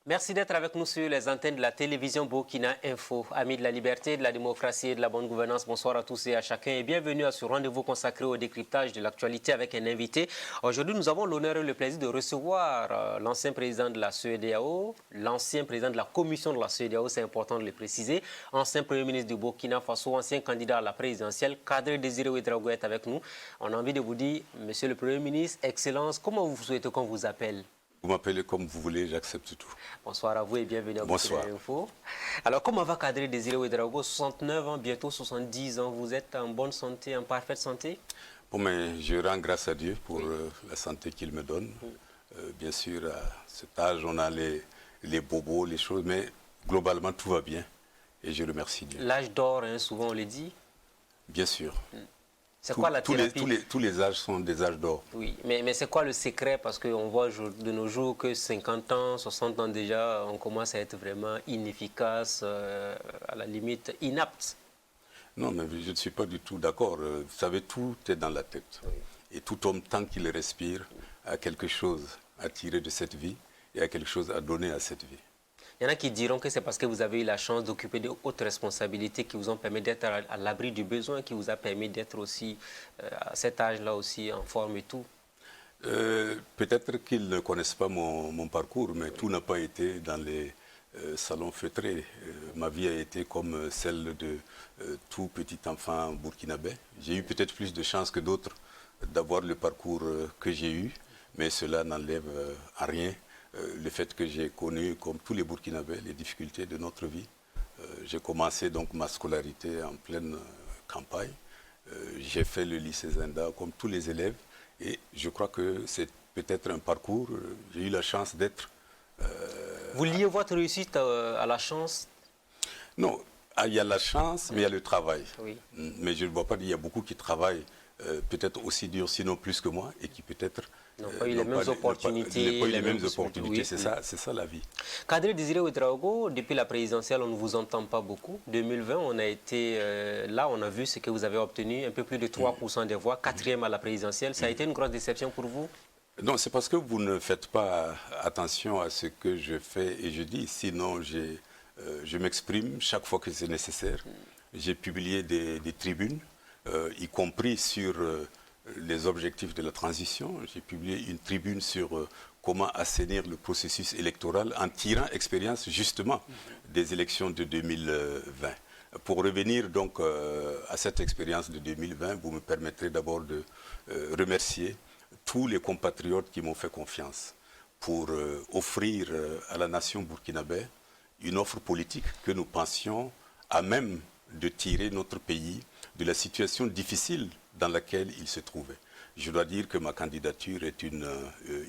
Merci d'être avec nous sur les antennes de la télévision Burkina Info. Amis de la liberté, de la démocratie et de la bonne gouvernance, bonsoir à tous et à chacun et bienvenue à ce rendez-vous consacré au décryptage de l'actualité avec un invité. Aujourd'hui, nous avons l'honneur et le plaisir de recevoir l'ancien président de la CEDEAO, l'ancien président de la commission de la CEDEAO, c'est important de le préciser, ancien premier ministre du Burkina Faso, ancien candidat à la présidentielle, Kadri Désiré Ouédraogo est avec nous. On a envie de vous dire, monsieur le premier ministre, excellence, comment vous souhaitez qu'on vous appelle? Vous m'appelez comme vous voulez, j'accepte tout. Bonsoir à vous et bienvenue à Bonsoir. Burkina Info. Alors, comment va Kadri Désiré Ouédraogo, 69 ans, bientôt 70 ans. Vous êtes en bonne santé, en parfaite santé? Bon, mais je rends grâce à Dieu pour la santé qu'il me donne. Bien sûr, à cet âge, on a les bobos, les choses, mais globalement, tout va bien. Et je remercie Dieu. L'âge d'or, hein, souvent on le dit. Bien sûr. C'est quoi la thérapie? Tous les âges sont des âges d'or. Oui, mais c'est quoi le secret? Parce qu'on voit de nos jours que 50 ans, 60 ans déjà, on commence à être vraiment inefficace, à la limite inapte. Non, mais je ne suis pas du tout d'accord. Vous savez, tout est dans la tête. Oui. Et tout homme, tant qu'il respire, a quelque chose à tirer de cette vie et a quelque chose à donner à cette vie. Il y en a qui diront que c'est parce que vous avez eu la chance d'occuper de hautes responsabilités qui vous ont permis d'être à l'abri du besoin, qui vous a permis d'être aussi, à cet âge-là aussi, en forme et tout. Peut-être qu'ils ne connaissent pas mon parcours, mais tout n'a pas été dans les salons feutrés. Ma vie a été comme celle de tout petit enfant burkinabé. J'ai eu peut-être plus de chance que d'autres d'avoir le parcours que j'ai eu, mais cela n'enlève à rien le fait que j'ai connu, comme tous les Burkinabés, les difficultés de notre vie. J'ai commencé donc ma scolarité en pleine campagne. J'ai fait le lycée Zenda comme tous les élèves et je crois que c'est peut-être un parcours. J'ai eu la chance d'être... Vous liez votre réussite à la chance? Non, il y a la chance, mais il y a le travail. Oui. Mais je ne vois pas qu'il y a beaucoup qui travaillent peut-être aussi dur, sinon plus que moi, et qui peut-être n'ont pas eu les mêmes opportunités. Les mêmes opportunités, Oui. c'est ça la vie. Kadri Désiré Ouédraogo, depuis la présidentielle, on ne vous entend pas beaucoup. 2020, on a été là, on a vu ce que vous avez obtenu, un peu plus de 3% des voix, 4e à la présidentielle. Ça a été une grosse déception pour vous? Non, c'est parce que vous ne faites pas attention à ce que je fais et je dis. Sinon, je m'exprime chaque fois que c'est nécessaire. J'ai publié des tribunes, y compris sur les objectifs de la transition. J'ai publié une tribune sur comment assainir le processus électoral en tirant expérience justement des élections de 2020. Pour revenir donc à cette expérience de 2020, vous me permettrez d'abord de remercier tous les compatriotes qui m'ont fait confiance pour offrir à la nation burkinabé une offre politique que nous pensions à même de tirer notre pays de la situation difficile dans laquelle il se trouvait. Je dois dire que ma candidature est une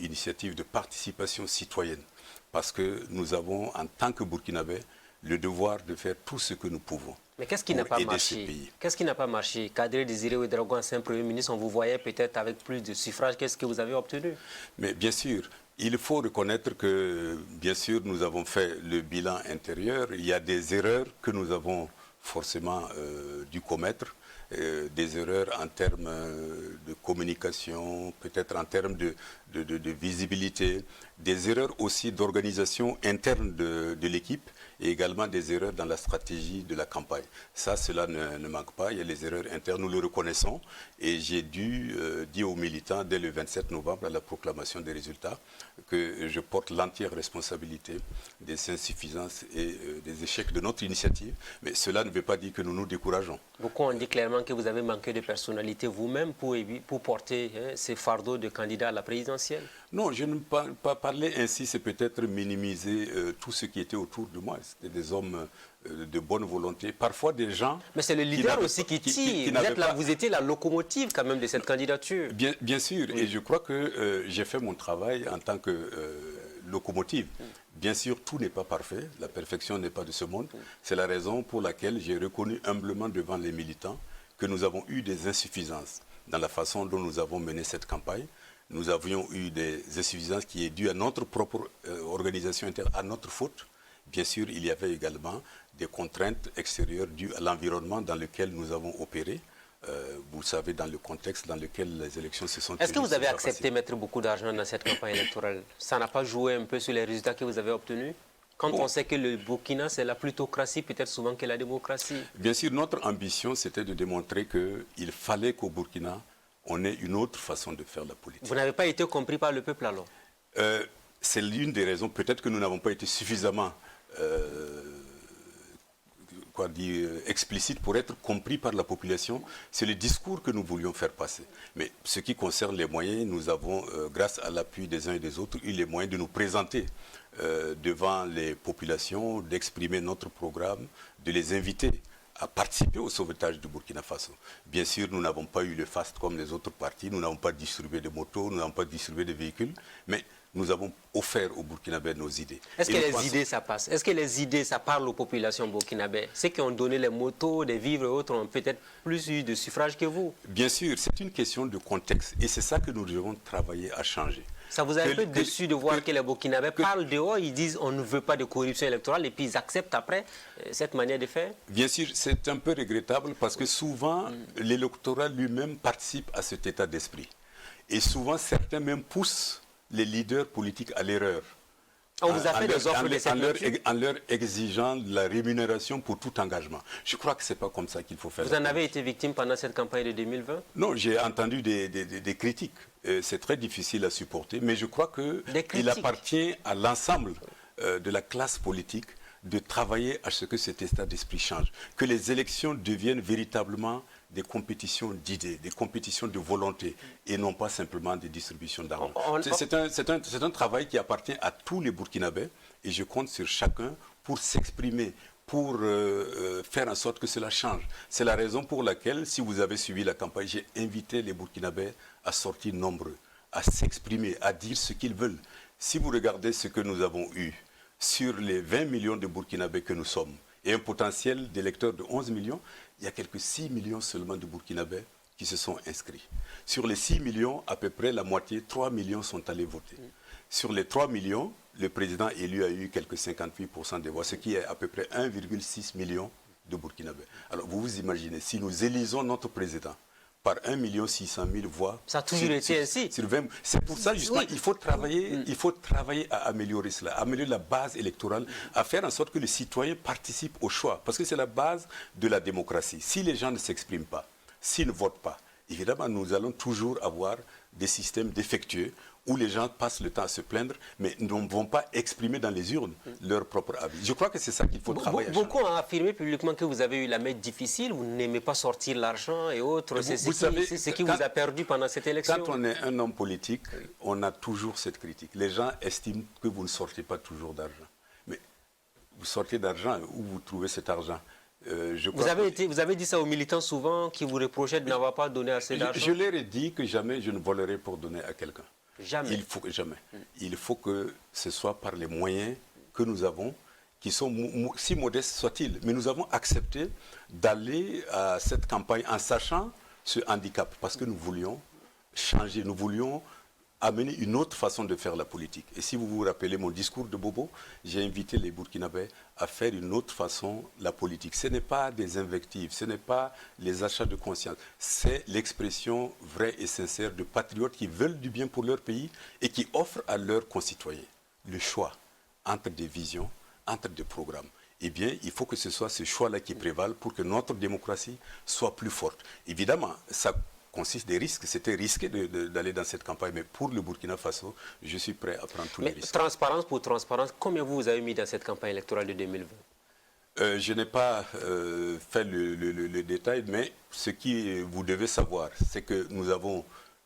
initiative de participation citoyenne parce que nous avons, en tant que Burkinabés, le devoir de faire tout ce que nous pouvons. Mais qu'est-ce qui n'a pas marché? Qu'est-ce qui n'a pas marché? Kadri Désiré Ouédraogo, ancien Premier ministre, on vous voyait peut-être avec plus de suffrages. Qu'est-ce que vous avez obtenu? Mais bien sûr, il faut reconnaître que, bien sûr, nous avons fait le bilan intérieur. Il y a des erreurs que nous avons forcément dû commettre. Des erreurs en termes de communication, peut-être en termes de visibilité, des erreurs aussi d'organisation interne de l'équipe et également des erreurs dans la stratégie de la campagne. Ça, cela ne manque pas, il y a les erreurs internes, nous le reconnaissons et j'ai dû dire aux militants dès le 27 novembre à la proclamation des résultats que je porte l'entière responsabilité des insuffisances et des échecs de notre initiative, mais cela ne veut pas dire que nous nous décourageons. Beaucoup ont dit clairement que vous avez manqué de personnalité vous-même pour porter ces fardeaux de candidat à la présidentielle. Non, je ne peux pas parler ainsi, c'est peut-être minimiser tout ce qui était autour de moi. C'était des hommes de bonne volonté, parfois des gens... Mais c'est le leader aussi qui tire. Vous étiez la locomotive quand même de cette candidature. Bien sûr, oui. Et je crois que j'ai fait mon travail en tant que locomotive. Bien sûr, tout n'est pas parfait, la perfection n'est pas de ce monde. C'est la raison pour laquelle j'ai reconnu humblement devant les militants que nous avons eu des insuffisances dans la façon dont nous avons mené cette campagne. Nous avions eu des insuffisances qui est due à notre propre organisation interne, à notre faute. Bien sûr, il y avait également des contraintes extérieures dues à l'environnement dans lequel nous avons opéré. Vous savez, dans le contexte dans lequel les élections se sont tenues. Est-ce que vous avez accepté de mettre beaucoup d'argent dans cette campagne électorale? Ça n'a pas joué un peu sur les résultats que vous avez obtenus? Quand on sait que le Burkina, c'est la plutocratie peut-être souvent que la démocratie. Bien sûr, notre ambition, c'était de démontrer qu'il fallait qu'au Burkina, on ait une autre façon de faire la politique. Vous n'avez pas été compris par le peuple alors? C'est l'une des raisons, peut-être que nous n'avons pas été suffisamment explicite pour être compris par la population. C'est le discours que nous voulions faire passer. Mais ce qui concerne les moyens, nous avons, grâce à l'appui des uns et des autres, eu les moyens de nous présenter devant les populations, d'exprimer notre programme, de les inviter à participer au sauvetage du Burkina Faso. Bien sûr, nous n'avons pas eu le faste comme les autres partis, nous n'avons pas distribué de motos, nous n'avons pas distribué de véhicules, mais nous avons offert aux Burkinabés nos idées. Est-ce que les idées, ça passe? Est-ce que les idées, ça parle aux populations burkinabées? Ceux qui ont donné les motos, des vivres et autres ont peut-être plus eu de suffrages que vous. Bien sûr, c'est une question de contexte et c'est ça que nous devons travailler à changer. Ça vous a un peu déçu de voir que les Burkinabés parlent dehors, ils disent on ne veut pas de corruption électorale et puis ils acceptent après cette manière de faire? Bien sûr, c'est un peu regrettable parce que souvent l'électorat lui-même participe à cet état d'esprit. Et souvent certains même poussent les leaders politiques à l'erreur. On vous a fait des offres de cette nature en leur exigeant de la rémunération pour tout engagement. Je crois que ce n'est pas comme ça qu'il faut faire. Vous en avez été victime pendant cette campagne de 2020? Non, j'ai entendu des critiques. C'est très difficile à supporter, mais je crois qu'il appartient à l'ensemble de la classe politique de travailler à ce que cet état d'esprit change. Que les élections deviennent véritablement des compétitions d'idées, des compétitions de volonté et non pas simplement des distributions d'argent. C'est un travail qui appartient à tous les Burkinabés et je compte sur chacun pour s'exprimer, pour faire en sorte que cela change. C'est la raison pour laquelle, si vous avez suivi la campagne, j'ai invité les Burkinabés à sortir nombreux, à s'exprimer, à dire ce qu'ils veulent. Si vous regardez ce que nous avons eu sur les 20 millions de Burkinabés que nous sommes et un potentiel d'électeurs de 11 millions, il y a quelques 6 millions seulement de Burkinabés qui se sont inscrits. Sur les 6 millions, à peu près la moitié, 3 millions sont allés voter. Sur les 3 millions, le président élu a eu quelques 58% des voix, ce qui est à peu près 1,6 million de Burkinabés. Alors vous vous imaginez, si nous élisons notre président par 1 600 000 voix. Ça a toujours été ainsi. C'est pour ça, justement, il faut travailler à améliorer cela, à améliorer la base électorale, à faire en sorte que les citoyens participent au choix. Parce que c'est la base de la démocratie. Si les gens ne s'expriment pas, s'ils ne votent pas, évidemment, nous allons toujours avoir des systèmes défectueux où les gens passent le temps à se plaindre, mais ne vont pas exprimer dans les urnes leur propre avis. Je crois que c'est ça qu'il faut travailler. Beaucoup ont affirmé publiquement que vous avez eu la main difficile, vous n'aimez pas sortir l'argent et autres. C'est ce qui vous a perdu pendant cette élection. Quand on est un homme politique, on a toujours cette critique. Les gens estiment que vous ne sortez pas toujours d'argent. Mais vous sortez d'argent, où vous trouvez cet argent? Vous avez dit ça aux militants souvent qui vous reprochaient de n'avoir pas donné assez d'argent. Je leur ai dit que jamais je ne volerai pour donner à quelqu'un. Jamais. Il faut que ce soit par les moyens que nous avons, qui sont si modestes soient-ils. Mais nous avons accepté d'aller à cette campagne en sachant ce handicap, parce que nous voulions changer, nous voulions amener une autre façon de faire la politique. Et si vous vous rappelez mon discours de Bobo, j'ai invité les Burkinabés à faire une autre façon la politique. Ce n'est pas des invectives, ce n'est pas les achats de conscience, c'est l'expression vraie et sincère de patriotes qui veulent du bien pour leur pays et qui offrent à leurs concitoyens le choix entre des visions, entre des programmes. Eh bien, il faut que ce soit ce choix-là qui prévale pour que notre démocratie soit plus forte. Évidemment, ça consiste des risques. C'était risqué d'aller dans cette campagne, mais pour le Burkina Faso, je suis prêt à prendre tous les risques. Transparence pour transparence, combien vous avez mis dans cette campagne électorale de 2020? Je n'ai pas fait le détail, mais ce que vous devez savoir, c'est que nous avons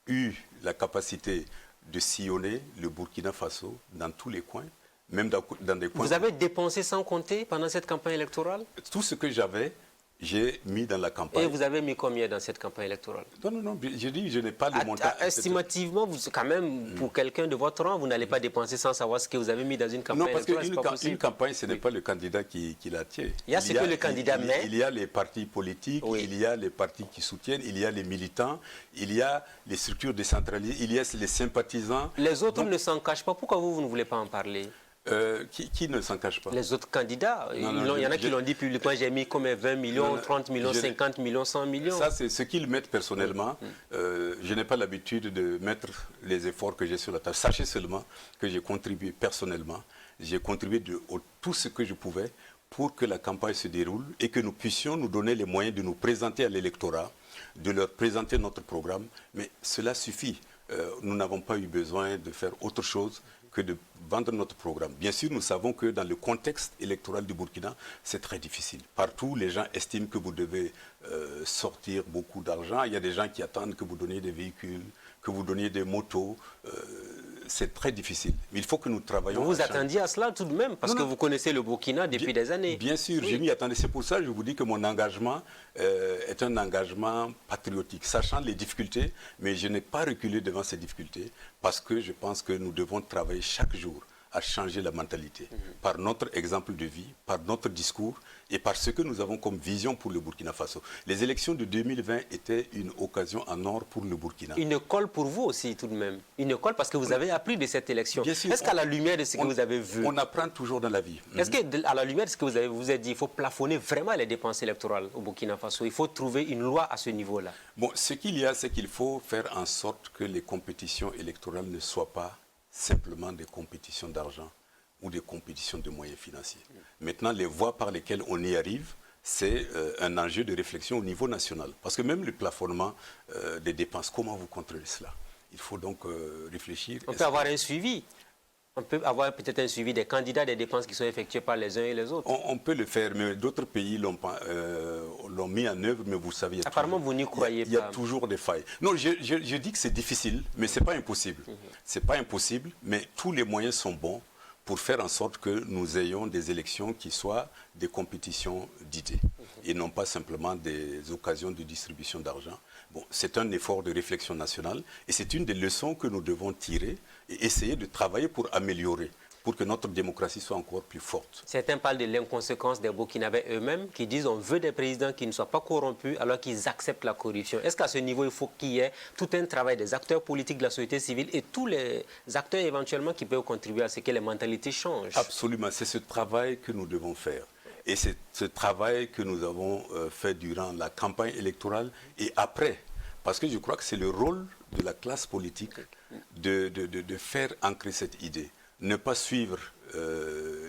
eu la capacité de sillonner le Burkina Faso dans tous les coins, même dans des coins... Vous avez dépensé sans compter pendant cette campagne électorale? Tout ce que j'avais, j'ai mis dans la campagne. Et vous avez mis combien dans cette campagne électorale? Non, je dis, je n'ai pas le montant. Estimativement, quand même, pour quelqu'un de votre rang, vous n'allez pas dépenser sans savoir ce que vous avez mis dans une campagne électorale. Non, parce qu'une campagne, ce n'est pas le candidat qui la tient. Il y a ce que le candidat met. Il y a les partis politiques, il y a les partis qui soutiennent, il y a les militants, il y a les structures décentralisées, il y a les sympathisants. Les autres ne s'en cachent pas. Pourquoi vous ne voulez pas en parler? Qui ne s'en cache pas? Les autres candidats. Il y en a qui l'ont dit publiquement, j'ai mis comme 20 millions, 30 millions, 50 millions, 100 millions. Ça, c'est ce qu'ils mettent personnellement. Je n'ai pas l'habitude de mettre les efforts que j'ai sur la table. Sachez seulement que j'ai contribué personnellement j'ai contribué de tout ce que je pouvais pour que la campagne se déroule et que nous puissions nous donner les moyens de nous présenter à l'électorat, de leur présenter notre programme. Mais cela suffit. Nous n'avons pas eu besoin de faire autre chose que de vendre notre programme. Bien sûr, nous savons que dans le contexte électoral du Burkina, c'est très difficile. Partout, les gens estiment que vous devez sortir beaucoup d'argent. Il y a des gens qui attendent que vous donniez des véhicules, que vous donniez des motos. C'est très difficile. Mais il faut que nous travaillions. Vous vous attendiez à cela tout de même, parce que vous connaissez le Burkina depuis des années. Bien sûr, oui. Je m'y attendais. C'est pour ça que je vous dis que mon engagement est un engagement patriotique, sachant les difficultés, mais je n'ai pas reculé devant ces difficultés, parce que je pense que nous devons travailler chaque jour à changer la mentalité, par notre exemple de vie, par notre discours et par ce que nous avons comme vision pour le Burkina Faso. Les élections de 2020 étaient une occasion en or pour le Burkina. Une école pour vous aussi tout de même. Une école parce que vous avez appris de cette élection. Est-ce qu'à la lumière de ce que vous avez vu... On apprend toujours dans la vie. Est-ce qu'à la lumière de ce que vous avez dit, il faut plafonner vraiment les dépenses électorales au Burkina Faso? Il faut trouver une loi à ce niveau-là. Bon, ce qu'il y a, c'est qu'il faut faire en sorte que les compétitions électorales ne soient pas simplement des compétitions d'argent ou des compétitions de moyens financiers. Maintenant, les voies par lesquelles on y arrive, c'est un enjeu de réflexion au niveau national. Parce que même le plafonnement des dépenses, comment vous contrôlez cela? Il faut donc réfléchir. On peut avoir un suivi. On peut avoir peut-être un suivi des candidats, des dépenses qui sont effectuées par les uns et les autres. On peut le faire, mais d'autres pays l'ont mis en œuvre, mais vous savez... Apparemment, vous n'y croyez pas. Il y a toujours des failles. Non, je dis que c'est difficile, mais ce n'est pas impossible. C'est pas impossible, mais tous les moyens sont bons pour faire en sorte que nous ayons des élections qui soient des compétitions d'idées et non pas simplement des occasions de distribution d'argent. Bon, c'est un effort de réflexion nationale et c'est une des leçons que nous devons tirer et essayer de travailler pour améliorer, pour que notre démocratie soit encore plus forte. Certains parlent de l'inconséquence des Burkinabés eux-mêmes, qui disent on veut des présidents qui ne soient pas corrompus alors qu'ils acceptent la corruption. Est-ce qu'à ce niveau, il faut qu'il y ait tout un travail des acteurs politiques de la société civile et tous les acteurs éventuellement qui peuvent contribuer à ce que les mentalités changent? Absolument, c'est ce travail que nous devons faire. Et c'est ce travail que nous avons fait durant la campagne électorale et après. Parce que je crois que c'est le rôle de la classe politique de faire ancrer cette idée. Ne pas suivre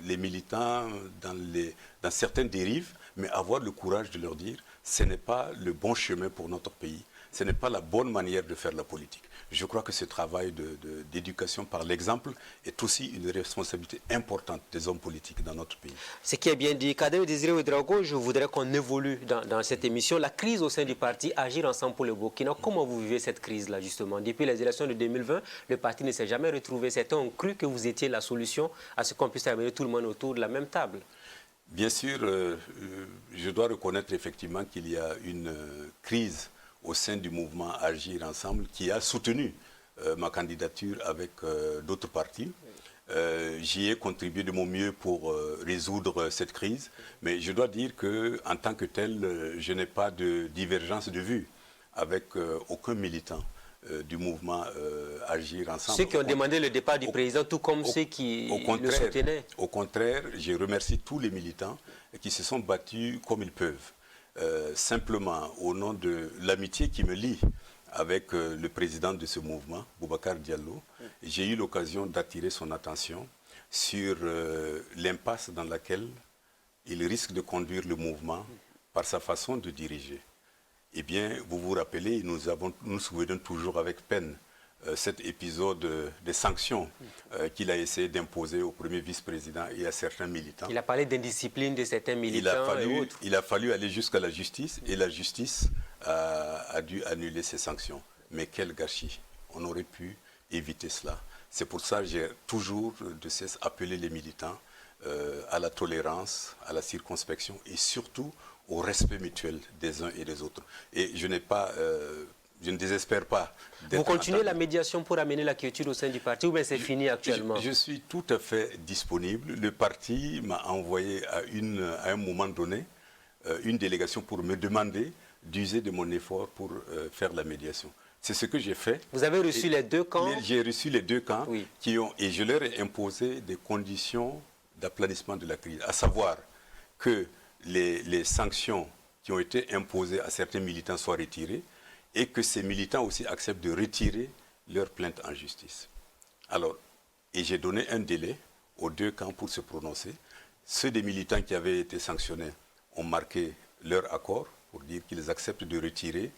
les militants dans certaines dérives, mais avoir le courage de leur dire ce n'est pas le bon chemin pour notre pays, ce n'est pas la bonne manière de faire la politique. Je crois que ce travail d'éducation par l'exemple est aussi une responsabilité importante des hommes politiques dans notre pays. Ce qui est bien dit. Kader Désiré Ouedraogo, je voudrais qu'on évolue dans cette émission. La crise au sein du parti Agir Ensemble pour le Burkina, comment vous vivez cette crise-là justement? Depuis les élections de 2020, le parti ne s'est jamais retrouvé. Certains ont cru que vous étiez la solution à ce qu'on puisse amener tout le monde autour de la même table. Bien sûr, je dois reconnaître effectivement qu'il y a une crise au sein du mouvement Agir Ensemble qui a soutenu ma candidature avec d'autres partis. J'y ai contribué de mon mieux pour résoudre cette crise, mais je dois dire qu'en tant que tel, je n'ai pas de divergence de vue avec aucun militant du mouvement Agir Ensemble. Ceux qui ont demandé le départ du président, tout comme ceux qui le soutenaient. Au contraire, je remercie tous les militants qui se sont battus comme ils peuvent. Simplement, au nom de l'amitié qui me lie avec le président de ce mouvement, Boubacar Diallo, j'ai eu l'occasion d'attirer son attention sur l'impasse dans laquelle il risque de conduire le mouvement par sa façon de diriger. Eh bien, vous vous rappelez, nous souvenons toujours avec peine cet épisode des sanctions qu'il a essayé d'imposer au premier vice-président et à certains militants. Il a parlé d'indiscipline de certains militants et autres. Il a fallu aller jusqu'à la justice et la justice a dû annuler ces sanctions. Mais quel gâchis! On aurait pu éviter cela. C'est pour ça que j'ai toujours de cesse appelé les militants à la tolérance, à la circonspection et surtout au respect mutuel des uns et des autres. Et je ne désespère pas. Vous continuez la médiation pour amener la quiétude au sein du parti ou bien c'est fini actuellement? Je suis tout à fait disponible. Le parti m'a envoyé à un moment donné une délégation pour me demander d'user de mon effort pour faire la médiation. C'est ce que j'ai fait. Vous avez reçu les deux camps? J'ai reçu les deux camps oui. Et je leur ai imposé des conditions d'aplanissement de la crise, à savoir que les sanctions qui ont été imposées à certains militants soient retirées et que ces militants aussi acceptent de retirer leur plainte en justice. Alors, et j'ai donné un délai aux deux camps pour se prononcer. Ceux des militants qui avaient été sanctionnés ont marqué leur accord pour dire qu'ils acceptent de retirer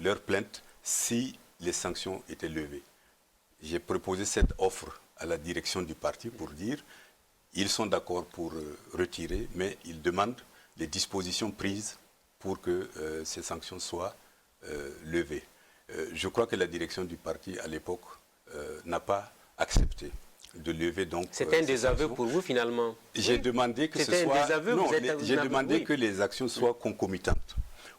leur plainte si les sanctions étaient levées. J'ai proposé cette offre à la direction du parti pour dire ils sont d'accord pour retirer, mais ils demandent les dispositions prises pour que ces sanctions soient levées. Je crois que la direction du parti à l'époque n'a pas accepté de lever donc. C'était un désaveu pour vous finalement. J'ai demandé que ce soit. Non, j'ai demandé que les actions soient concomitantes,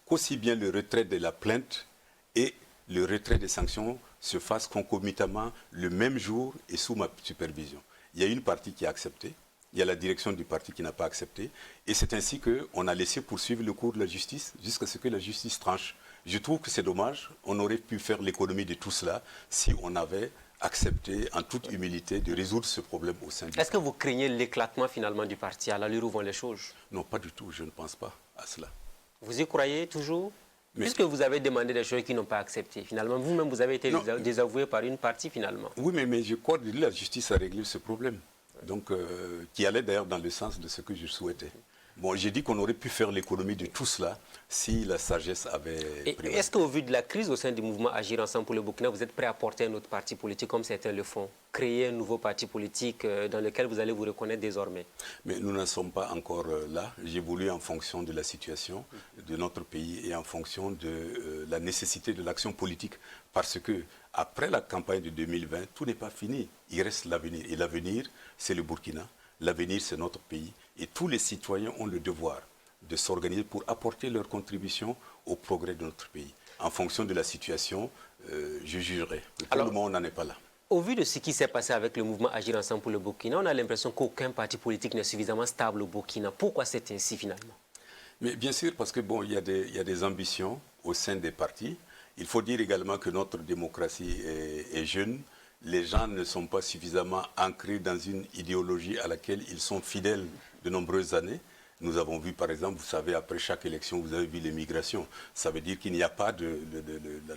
qu'aussi bien le retrait de la plainte et le retrait des sanctions se fassent concomitamment le même jour et sous ma supervision. Il y a une partie qui a accepté, il y a la direction du parti qui n'a pas accepté, et c'est ainsi qu'on a laissé poursuivre le cours de la justice jusqu'à ce que la justice tranche. Je trouve que c'est dommage, on aurait pu faire l'économie de tout cela si on avait accepté en toute humilité de résoudre ce problème au sein du parti. Est-ce que vous craignez l'éclatement finalement du parti à l'allure où vont les choses? Non, pas du tout, je ne pense pas à cela. Vous y croyez toujours? Puisque vous avez demandé des choses qui n'ont pas acceptées. Finalement, vous-même, vous avez été désavoué par une partie, finalement. Oui, mais je crois que la justice a réglé ce problème. Donc, qui allait d'ailleurs dans le sens de ce que je souhaitais. Bon, j'ai dit qu'on aurait pu faire l'économie de tout cela si la sagesse avait pris. Est-ce qu'au vu de la crise au sein du mouvement Agir Ensemble pour le Burkina, vous êtes prêt à porter un autre parti politique comme certains le font? Créer un nouveau parti politique dans lequel vous allez vous reconnaître désormais? Mais nous n'en sommes pas encore là. J'évolue en fonction de la situation de notre pays et en fonction de la nécessité de l'action politique. Parce que après la campagne de 2020, tout n'est pas fini. Il reste l'avenir. Et l'avenir, c'est le Burkina. L'avenir, c'est notre pays. Et tous les citoyens ont le devoir de s'organiser pour apporter leur contribution au progrès de notre pays. En fonction de la situation, je jugerai. Pour le moment, on n'en est pas là. Au vu de ce qui s'est passé avec le mouvement Agir Ensemble pour le Burkina, on a l'impression qu'aucun parti politique n'est suffisamment stable au Burkina. Pourquoi c'est ainsi finalement? Mais bien sûr, parce que bon, il y a des ambitions au sein des partis. Il faut dire également que notre démocratie est jeune. Les gens ne sont pas suffisamment ancrés dans une idéologie à laquelle ils sont fidèles de nombreuses années. Nous avons vu, par exemple, vous savez, après chaque élection, vous avez vu l'immigration. Ça veut dire qu'il n'y a pas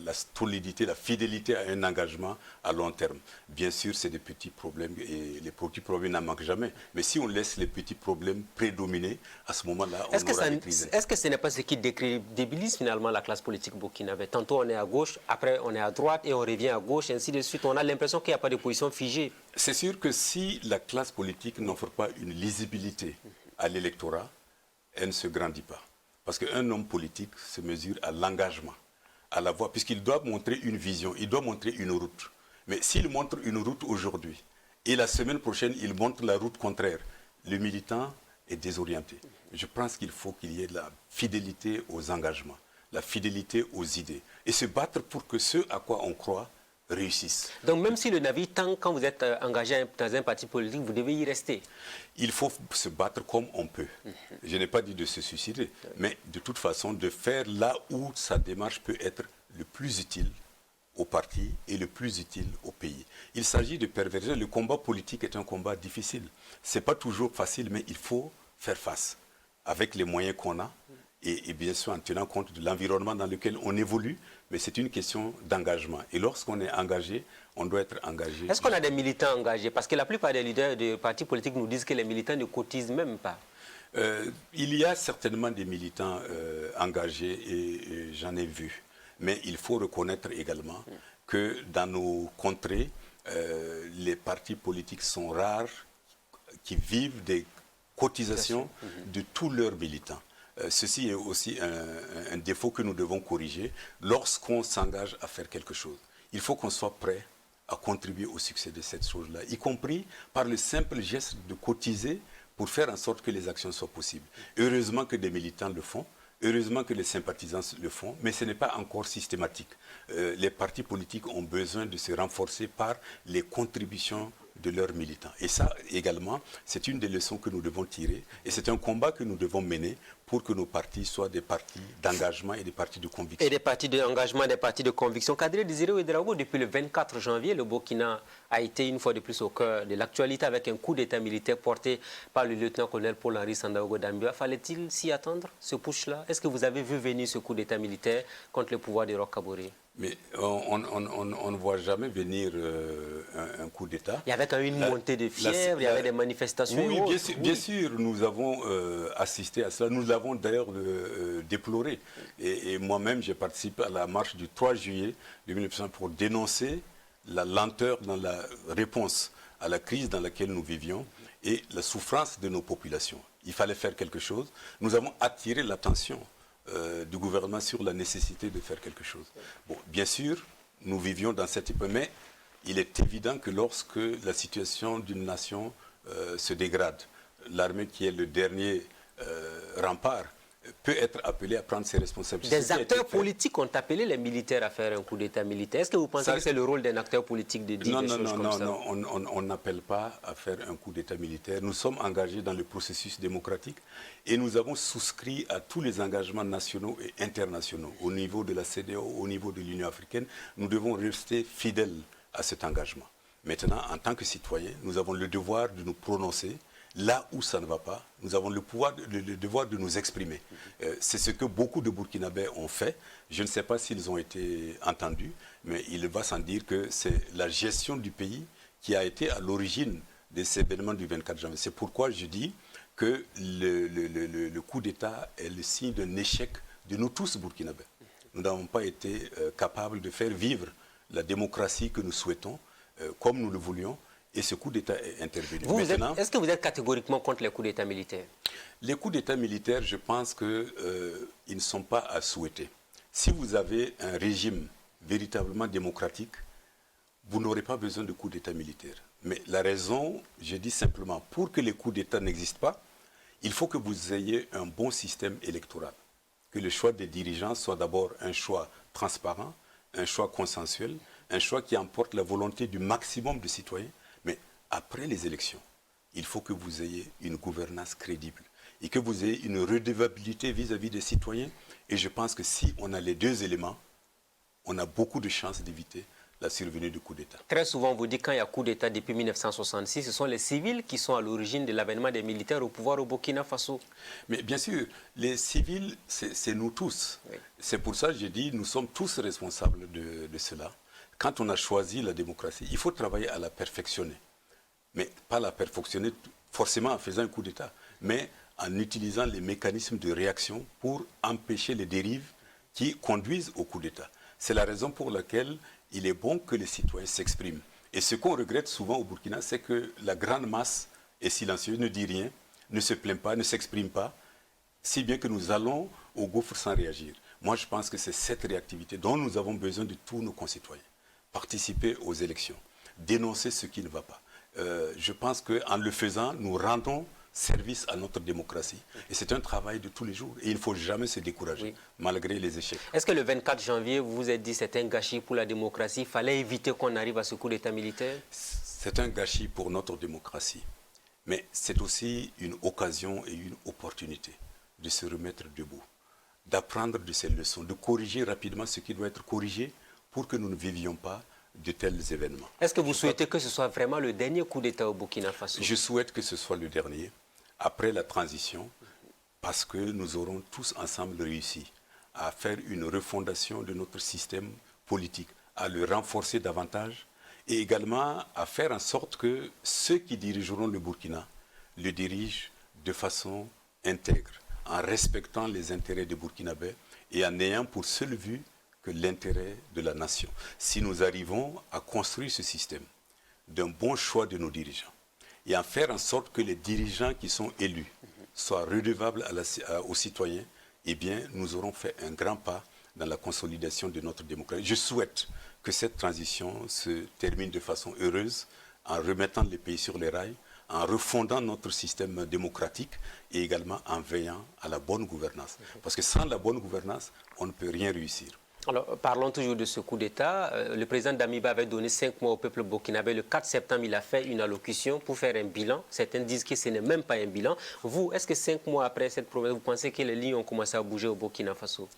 la solidité, la fidélité à un engagement à long terme. Bien sûr, c'est des petits problèmes et les petits problèmes n'en manquent jamais. Mais si on laisse les petits problèmes prédominer, à ce moment-là, on aura des crises. Est-ce que ce n'est pas ce qui débilise finalement la classe politique burkinabé? Tantôt on est à gauche, après on est à droite et on revient à gauche, ainsi de suite. On a l'impression qu'il n'y a pas de position figée. C'est sûr que si la classe politique n'offre pas une lisibilité à l'électorat, elle ne se grandit pas. Parce qu'un homme politique se mesure à l'engagement, à la voie, puisqu'il doit montrer une vision, il doit montrer une route. Mais s'il montre une route aujourd'hui, et la semaine prochaine, il montre la route contraire, le militant est désorienté. Je pense qu'il faut qu'il y ait de la fidélité aux engagements, la fidélité aux idées, et se battre pour que ce à quoi on croit réussissent. Donc même si le navire tangue, quand vous êtes engagé dans un parti politique, vous devez y rester? Il faut se battre comme on peut. Je n'ai pas dit de se suicider, mais de toute façon de faire là où sa démarche peut être le plus utile au parti et le plus utile au pays. Il s'agit de pervertir. Le combat politique est un combat difficile. Ce n'est pas toujours facile, mais il faut faire face avec les moyens qu'on a et bien sûr en tenant compte de l'environnement dans lequel on évolue. Mais c'est une question d'engagement. Et lorsqu'on est engagé, on doit être engagé. Est-ce qu'on a des militants engagés? Parce que la plupart des leaders de partis politiques nous disent que les militants ne cotisent même pas. Il y a certainement des militants engagés et j'en ai vu. Mais il faut reconnaître également que dans nos contrées, les partis politiques sont rares qui vivent des cotisations de tous leurs militants. Ceci est aussi un défaut que nous devons corriger lorsqu'on s'engage à faire quelque chose. Il faut qu'on soit prêt à contribuer au succès de cette chose-là, y compris par le simple geste de cotiser pour faire en sorte que les actions soient possibles. Heureusement que des militants le font, heureusement que les sympathisants le font, mais ce n'est pas encore systématique. Les partis politiques ont besoin de se renforcer par les contributions de leurs militants. Et ça, également, c'est une des leçons que nous devons tirer. Et c'est un combat que nous devons mener pour que nos partis soient des partis d'engagement et des partis de conviction. Et des partis d'engagement, des partis de conviction. Kadri Désiré Ouédraogo, depuis le 24 janvier, le Burkina a été une fois de plus au cœur de l'actualité avec un coup d'état militaire porté par le lieutenant-colonel Paul-Henri Sandaogo Dambia. Fallait-il s'y attendre, ce push-là? Est-ce que vous avez vu venir ce coup d'état militaire contre le pouvoir de Roch Kaboré? Mais on ne voit jamais venir un coup d'État. Il y avait quand même une montée de fièvre, il y avait des manifestations. Oui, bien sûr, nous avons assisté à cela. Nous l'avons d'ailleurs déploré. Et moi-même, j'ai participé à la marche du 3 juillet 2019 pour dénoncer la lenteur dans la réponse à la crise dans laquelle nous vivions et la souffrance de nos populations. Il fallait faire quelque chose. Nous avons attiré l'attention du gouvernement sur la nécessité de faire quelque chose. Bon, bien sûr, nous vivions dans cette époque, mais il est évident que lorsque la situation d'une nation se dégrade, l'armée qui est le dernier rempart peut être appelée à prendre ses responsabilités. Des acteurs politiques ont appelé les militaires à faire un coup d'État militaire. Est-ce que vous pensez que c'est le rôle d'un acteur politique de dire des choses comme ça? Non, on n'appelle pas à faire un coup d'État militaire. Nous sommes engagés dans le processus démocratique et nous avons souscrit à tous les engagements nationaux et internationaux. Au niveau de la CEDEAO, au niveau de l'Union africaine, nous devons rester fidèles à cet engagement. Maintenant, en tant que citoyens, nous avons le devoir de nous prononcer. Là où ça ne va pas, nous avons le devoir de nous exprimer. C'est ce que beaucoup de Burkinabés ont fait. Je ne sais pas s'ils ont été entendus, mais il va sans dire que c'est la gestion du pays qui a été à l'origine de ces événements du 24 janvier. C'est pourquoi je dis que le coup d'État est le signe d'un échec de nous tous Burkinabés. Nous n'avons pas été capables de faire vivre la démocratie que nous souhaitons, comme nous le voulions. Et ce coup d'État est intervenu. Est-ce que vous êtes catégoriquement contre les coups d'État militaires? Les coups d'État militaires, je pense qu'ils ne sont pas à souhaiter. Si vous avez un régime véritablement démocratique, vous n'aurez pas besoin de coups d'État militaires. Mais la raison, je dis simplement, pour que les coups d'État n'existent pas, il faut que vous ayez un bon système électoral. Que le choix des dirigeants soit d'abord un choix transparent, un choix consensuel, un choix qui emporte la volonté du maximum de citoyens. Mais après les élections, il faut que vous ayez une gouvernance crédible et que vous ayez une redevabilité vis-à-vis des citoyens. Et je pense que si on a les deux éléments, on a beaucoup de chances d'éviter la survenue du coup d'État. Très souvent, on vous dit quand il y a coup d'État depuis 1966, ce sont les civils qui sont à l'origine de l'avènement des militaires au pouvoir au Burkina Faso. Mais bien sûr, les civils, c'est nous tous. Oui. C'est pour ça que je dis, nous sommes tous responsables de cela. Quand on a choisi la démocratie, il faut travailler à la perfectionner. Mais pas la perfectionner forcément en faisant un coup d'État, mais en utilisant les mécanismes de réaction pour empêcher les dérives qui conduisent au coup d'État. C'est la raison pour laquelle il est bon que les citoyens s'expriment. Et ce qu'on regrette souvent au Burkina, c'est que la grande masse est silencieuse, ne dit rien, ne se plaint pas, ne s'exprime pas, si bien que nous allons au gouffre sans réagir. Moi, je pense que c'est cette réactivité dont nous avons besoin de tous nos concitoyens. Participer aux élections, dénoncer ce qui ne va pas. Je pense qu'en le faisant, nous rendons service à notre démocratie. Et c'est un travail de tous les jours. Et il ne faut jamais se décourager, malgré les échecs. Est-ce que le 24 janvier, vous vous êtes dit que c'est un gâchis pour la démocratie? Il fallait éviter qu'on arrive à ce coup d'État militaire? C'est un gâchis pour notre démocratie. Mais c'est aussi une occasion et une opportunité de se remettre debout, d'apprendre de ces leçons, de corriger rapidement ce qui doit être corrigé pour que nous ne vivions pas de tels événements. Est-ce que vous souhaitez que ce soit vraiment le dernier coup d'État au Burkina Faso? Je souhaite que ce soit le dernier, après la transition, parce que nous aurons tous ensemble réussi à faire une refondation de notre système politique, à le renforcer davantage et également à faire en sorte que ceux qui dirigeront le Burkina le dirigent de façon intègre, en respectant les intérêts des Burkinabés et en ayant pour seule vue que l'intérêt de la nation. Si nous arrivons à construire ce système d'un bon choix de nos dirigeants et à faire en sorte que les dirigeants qui sont élus soient redevables aux citoyens, eh bien, nous aurons fait un grand pas dans la consolidation de notre démocratie. Je souhaite que cette transition se termine de façon heureuse en remettant les pays sur les rails, en refondant notre système démocratique et également en veillant à la bonne gouvernance. Parce que sans la bonne gouvernance, on ne peut rien réussir. Alors, parlons toujours de ce coup d'État. Le président Damiba avait donné 5 mois au peuple burkinabé. Le 4 septembre, il a fait une allocution pour faire un bilan. Certains disent que ce n'est même pas un bilan. Vous, est-ce que 5 mois après cette promesse, vous pensez que les lignes ont commencé à bouger au Burkina Faso?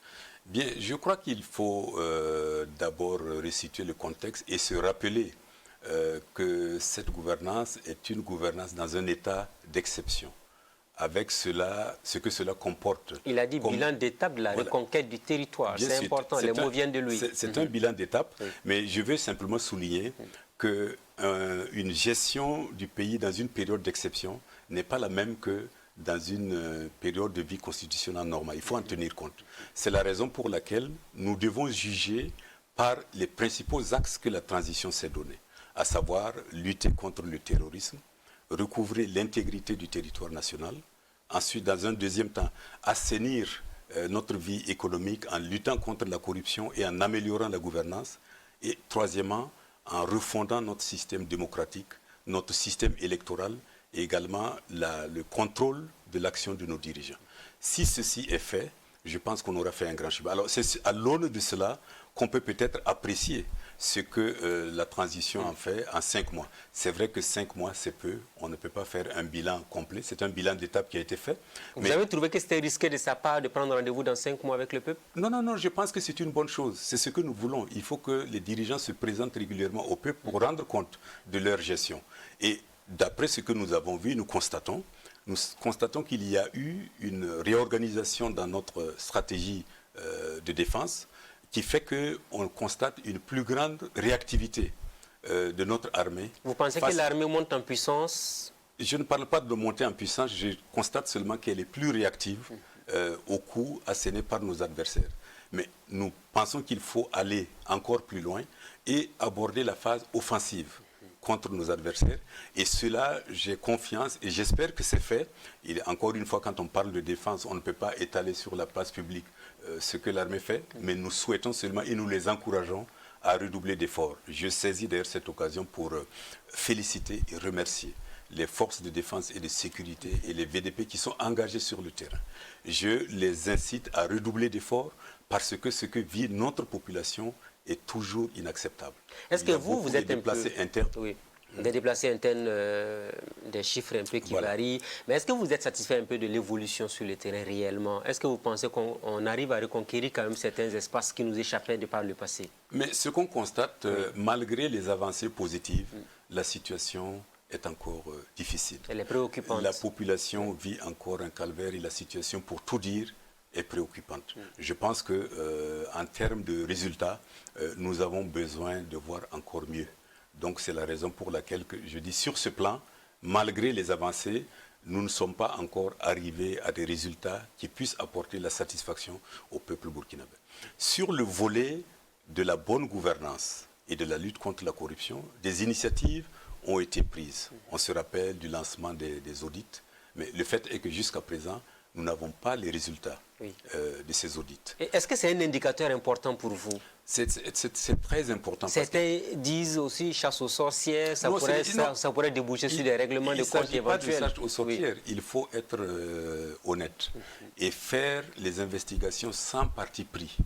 Bien, je crois qu'il faut d'abord resituer le contexte et se rappeler que cette gouvernance est une gouvernance dans un état d'exception, avec ce que cela comporte. Il a dit bilan d'étape de la reconquête du territoire. C'est important, les mots viennent de lui. C'est un bilan d'étape, mais je veux simplement souligner qu'une gestion du pays dans une période d'exception n'est pas la même que dans une période de vie constitutionnelle normale. Il faut en tenir compte. C'est la raison pour laquelle nous devons juger par les principaux axes que la transition s'est donnée, à savoir lutter contre le terrorisme, recouvrer l'intégrité du territoire national, ensuite, dans un deuxième temps, assainir notre vie économique en luttant contre la corruption et en améliorant la gouvernance, et troisièmement, en refondant notre système démocratique, notre système électoral et également le contrôle de l'action de nos dirigeants. Si ceci est fait, je pense qu'on aura fait un grand chemin. Alors c'est à l'aune de cela qu'on peut peut-être apprécier ce que la transition en fait en 5 mois. C'est vrai que 5 mois, c'est peu. On ne peut pas faire un bilan complet. C'est un bilan d'étape qui a été fait. Vous avez trouvé que c'était risqué de sa part de prendre rendez-vous dans 5 mois avec le peuple? Non, non, non, je pense que c'est une bonne chose. C'est ce que nous voulons. Il faut que les dirigeants se présentent régulièrement au peuple pour rendre compte de leur gestion. Et d'après ce que nous avons vu, nous constatons qu'il y a eu une réorganisation dans notre stratégie de défense qui fait qu'on constate une plus grande réactivité de notre armée. Vous pensez que l'armée monte en puissance? Je ne parle pas de monter en puissance, je constate seulement qu'elle est plus réactive aux coups assénés par nos adversaires. Mais nous pensons qu'il faut aller encore plus loin et aborder la phase offensive contre nos adversaires. Et cela, j'ai confiance et j'espère que c'est fait. Encore une fois, quand on parle de défense, on ne peut pas étaler sur la place publique ce que l'armée fait, mais nous souhaitons seulement et nous les encourageons à redoubler d'efforts. Je saisis d'ailleurs cette occasion pour féliciter et remercier les forces de défense et de sécurité et les VDP qui sont engagés sur le terrain. Je les incite à redoubler d'efforts parce que ce que vit notre population est toujours inacceptable. Est-ce que vous êtes déplacés internes? Oui. Des déplacés internes, des chiffres un peu qui varient. Mais est-ce que vous êtes satisfait un peu de l'évolution sur le terrain réellement? Est-ce que vous pensez qu'on arrive à reconquérir quand même certains espaces qui nous échappaient de par le passé? Mais ce qu'on constate, malgré les avancées positives, la situation est encore difficile. Elle est préoccupante. La population vit encore un calvaire et la situation, pour tout dire, est préoccupante. Je pense qu'en termes de résultats, nous avons besoin de voir encore mieux. Donc c'est la raison pour laquelle je dis sur ce plan, malgré les avancées, nous ne sommes pas encore arrivés à des résultats qui puissent apporter la satisfaction au peuple burkinabé. Sur le volet de la bonne gouvernance et de la lutte contre la corruption, des initiatives ont été prises. On se rappelle du lancement des audits, mais le fait est que jusqu'à présent, nous n'avons pas les résultats de ces audits. Est-ce que c'est un indicateur important pour vous? C'est très important. Certains disent aussi chasse aux sorcières, ça pourrait déboucher sur des règlements de compte éventuels. Il ne s'agit pas de chasse aux sorcières, il faut être honnête et faire les investigations sans parti pris,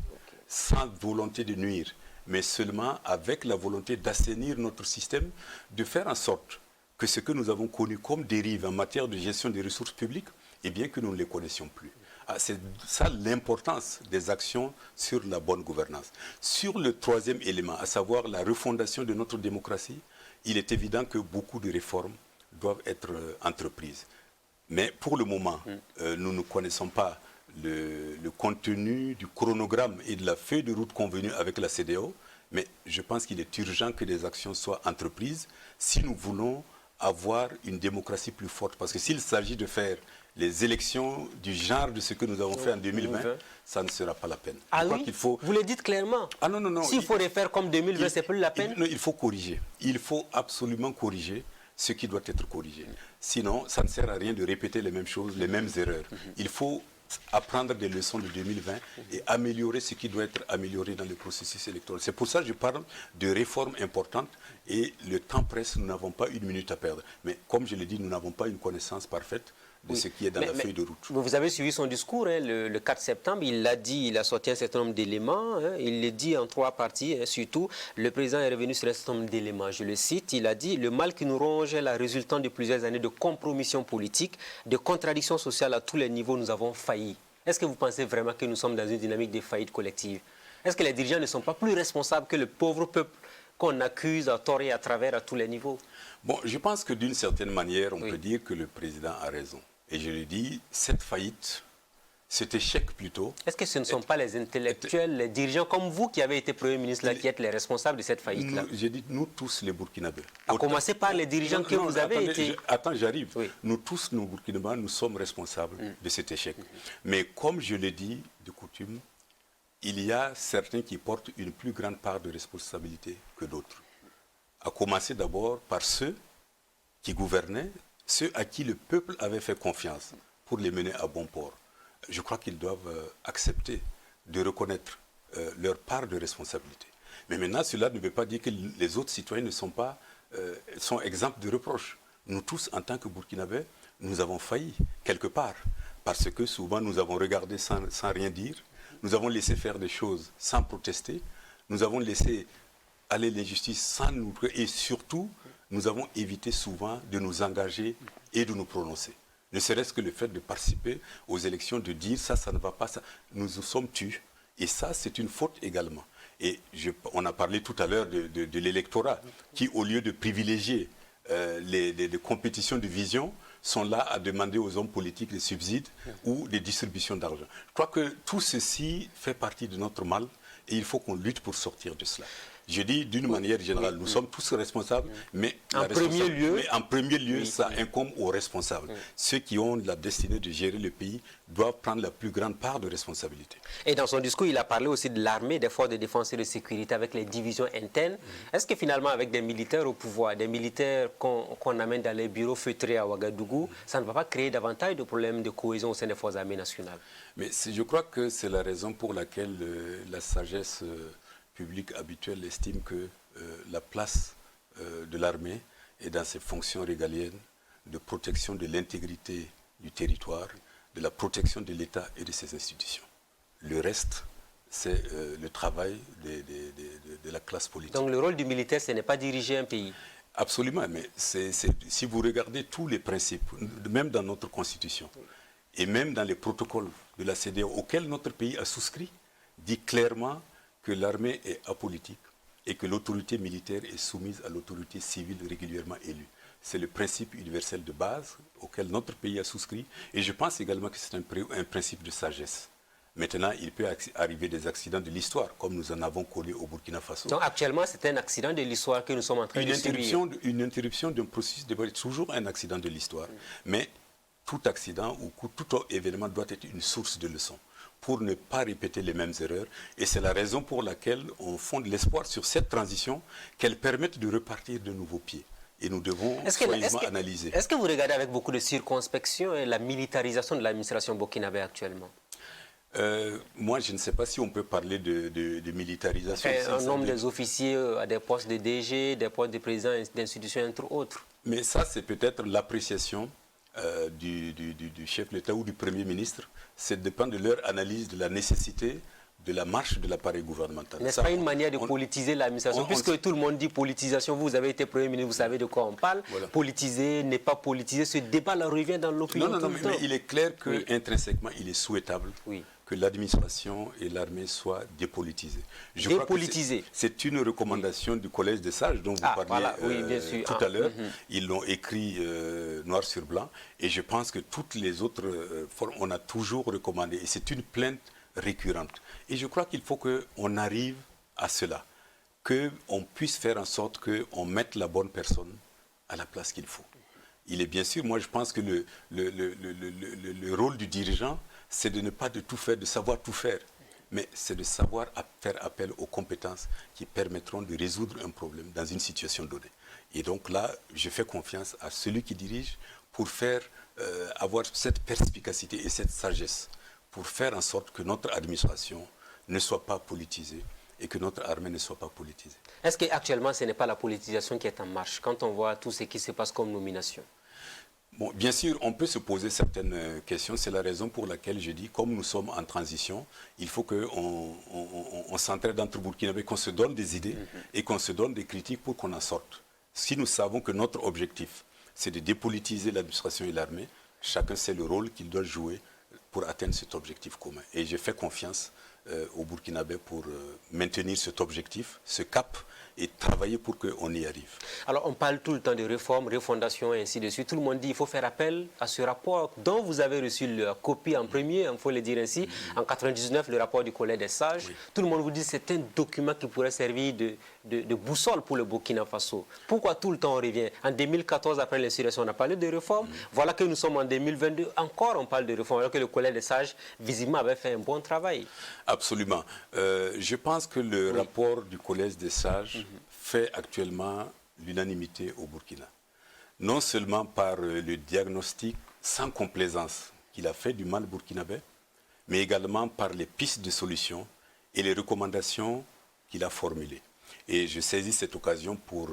sans volonté de nuire, mais seulement avec la volonté d'assainir notre système, de faire en sorte que ce que nous avons connu comme dérive en matière de gestion des ressources publiques, eh bien que nous ne les connaissions plus. C'est ça l'importance des actions sur la bonne gouvernance. Sur le troisième élément, à savoir la refondation de notre démocratie, il est évident que beaucoup de réformes doivent être entreprises. Mais pour le moment, nous ne connaissons pas le contenu du chronogramme et de la feuille de route convenue avec la CEDEAO, mais je pense qu'il est urgent que des actions soient entreprises si nous voulons avoir une démocratie plus forte. Parce que s'il s'agit de faire les élections du genre de ce que nous avons fait en 2020, ça ne sera pas la peine. Ah oui, vous le dites clairement. Ah non, non, non. S'il faut refaire comme 2020, c'est plus la peine. Il faut corriger. Il faut absolument corriger ce qui doit être corrigé. Sinon, ça ne sert à rien de répéter les mêmes choses, les mêmes erreurs. Il faut apprendre des leçons de 2020 et améliorer ce qui doit être amélioré dans le processus électoral. C'est pour ça que je parle de réformes importantes et le temps presse, nous n'avons pas une minute à perdre. Mais comme je l'ai dit, nous n'avons pas une connaissance parfaite de ce qui est dans la feuille de route. Vous avez suivi son discours le 4 septembre, il l'a dit, il a sorti un certain nombre d'éléments, il le dit en 3 parties, surtout le président est revenu sur un certain nombre d'éléments. Je le cite, il a dit « Le mal qui nous ronge est la résultante de plusieurs années de compromission politique, de contradictions sociales à tous les niveaux, nous avons failli ». Est-ce que vous pensez vraiment que nous sommes dans une dynamique de faillite collective? Est-ce que les dirigeants ne sont pas plus responsables que le pauvre peuple qu'on accuse à tort et à travers à tous les niveaux? Bon, je pense que d'une certaine manière, on peut dire que le président a raison. Et je le dis, cette faillite, cet échec plutôt. Est-ce que ce ne sont pas les intellectuels, les dirigeants comme vous qui avez été Premier ministre là, qui êtes les responsables de cette faillite-là? J'ai dit nous tous les Burkinabés. À commencer par les dirigeants que vous avez été... Attends, j'arrive. Oui. Nous tous, nos Burkinabés, nous sommes responsables de cet échec. Mais comme je l'ai dit de coutume, il y a certains qui portent une plus grande part de responsabilité que d'autres. À commencer d'abord par ceux qui gouvernaient, ceux à qui le peuple avait fait confiance pour les mener à bon port. Je crois qu'ils doivent accepter de reconnaître leur part de responsabilité. Mais maintenant, cela ne veut pas dire que les autres citoyens ne sont pas sont exempts de reproches. Nous tous, en tant que Burkinabés, nous avons failli quelque part, parce que souvent nous avons regardé sans rien dire, nous avons laissé faire des choses sans protester, nous avons laissé aller l'injustice sans nous... Et surtout, nous avons évité souvent de nous engager et de nous prononcer. Ne serait-ce que le fait de participer aux élections, de dire ça ne va pas, ça, nous nous sommes tus. Et ça, c'est une faute également. Et on a parlé tout à l'heure de l'électorat, qui, au lieu de privilégier les compétitions de vision, sont là à demander aux hommes politiques des subsides ou des distributions d'argent. Je crois que tout ceci fait partie de notre mal et il faut qu'on lutte pour sortir de cela. Je dis d'une manière générale, nous sommes tous responsables, mais en premier lieu, ça incombe aux responsables. Ceux qui ont la destinée de gérer le pays doivent prendre la plus grande part de responsabilité. Et dans son discours, il a parlé aussi de l'armée, des forces de défense et de sécurité avec les divisions internes. Est-ce que finalement, avec des militaires au pouvoir, des militaires qu'on amène dans les bureaux feutrés à Ouagadougou, ça ne va pas créer davantage de problèmes de cohésion au sein des forces armées nationales? Mais je crois que c'est la raison pour laquelle la sagesse public habituel estime que la place de l'armée est dans ses fonctions régaliennes de protection de l'intégrité du territoire, de la protection de l'État et de ses institutions. Le reste, c'est le travail de la classe politique. Donc le rôle du militaire, ce n'est pas diriger un pays? Absolument, mais si vous regardez tous les principes, même dans notre Constitution, et même dans les protocoles de la CEDEAO auxquels notre pays a souscrit, dit clairement que l'armée est apolitique et que l'autorité militaire est soumise à l'autorité civile régulièrement élue. C'est le principe universel de base auquel notre pays a souscrit et je pense également que c'est un principe de sagesse. Maintenant, il peut arriver des accidents de l'histoire, comme nous en avons connu au Burkina Faso. Donc actuellement, c'est un accident de l'histoire que nous sommes en train de subir. Une interruption d'un processus de est toujours un accident de l'histoire. Mais tout accident ou tout événement doit être une source de leçon, pour ne pas répéter les mêmes erreurs. Et c'est la raison pour laquelle on fonde l'espoir sur cette transition, qu'elle permette de repartir de nouveaux pieds. Et nous devons soigneusement analyser. Est-ce que vous regardez avec beaucoup de circonspection la militarisation de l'administration burkinabé actuellement? Moi, je ne sais pas si on peut parler de militarisation. Un nombre des officiers à des postes de DG, des postes de président d'institutions, entre autres. Mais ça, c'est peut-être l'appréciation du chef de l'État ou du Premier ministre. C'est dépend de leur analyse de la nécessité de la marche de l'appareil gouvernemental. N'est-ce pas une manière de politiser l'administration? Puisque tout le monde dit politisation, vous avez été Premier ministre, vous savez de quoi on parle. Voilà. Politiser, n'est pas politiser, ce débat-là revient dans l'opinion tout le temps. Mais il est clair qu'intrinsèquement, il est souhaitable que l'administration et l'armée soient dépolitisées. Dépolitisées. C'est une recommandation du Collège des sages dont vous parliez tout à l'heure. Ils l'ont écrit noir sur blanc. Et je pense que toutes les autres formes, on a toujours recommandé. Et c'est une plainte récurrente. Et je crois qu'il faut qu'on arrive à cela, qu'on puisse faire en sorte qu'on mette la bonne personne à la place qu'il faut. Il est bien sûr, moi je pense que le rôle du dirigeant, c'est de ne pas de tout faire, de savoir tout faire, mais c'est de savoir faire appel aux compétences qui permettront de résoudre un problème dans une situation donnée. Et donc là, je fais confiance à celui qui dirige pour faire avoir cette perspicacité et cette sagesse, pour faire en sorte que notre administration ne soit pas politisée et que notre armée ne soit pas politisée. Est-ce qu'actuellement, ce n'est pas la politisation qui est en marche quand on voit tout ce qui se passe comme nomination? Bon, bien sûr, on peut se poser certaines questions. C'est la raison pour laquelle je dis, comme nous sommes en transition, il faut qu'on s'entraide entre Burkinabés, qu'on se donne des idées et qu'on se donne des critiques pour qu'on en sorte. Si nous savons que notre objectif, c'est de dépolitiser l'administration et l'armée, chacun sait le rôle qu'il doit jouer pour atteindre cet objectif commun. Et je fais confiance aux Burkinabés pour maintenir cet objectif, ce cap, et travailler pour qu'on y arrive. Alors, on parle tout le temps de réformes, refondation et ainsi de suite. Tout le monde dit qu'il faut faire appel à ce rapport dont vous avez reçu la copie en premier, il faut le dire ainsi, en 99, le rapport du Collège des sages. Oui. Tout le monde vous dit que c'est un document qui pourrait servir de boussole pour le Burkina Faso. Pourquoi tout le temps on revient? En 2014, après l'insurrection, on a parlé de réformes. Voilà que nous sommes en 2022, encore on parle de réformes, alors que le Collège des sages, visiblement, avait fait un bon travail. Absolument. Je pense que le rapport du Collège des sages fait actuellement l'unanimité au Burkina. Non seulement par le diagnostic sans complaisance qu'il a fait du mal burkinabé, mais également par les pistes de solutions et les recommandations qu'il a formulées. Et je saisis cette occasion pour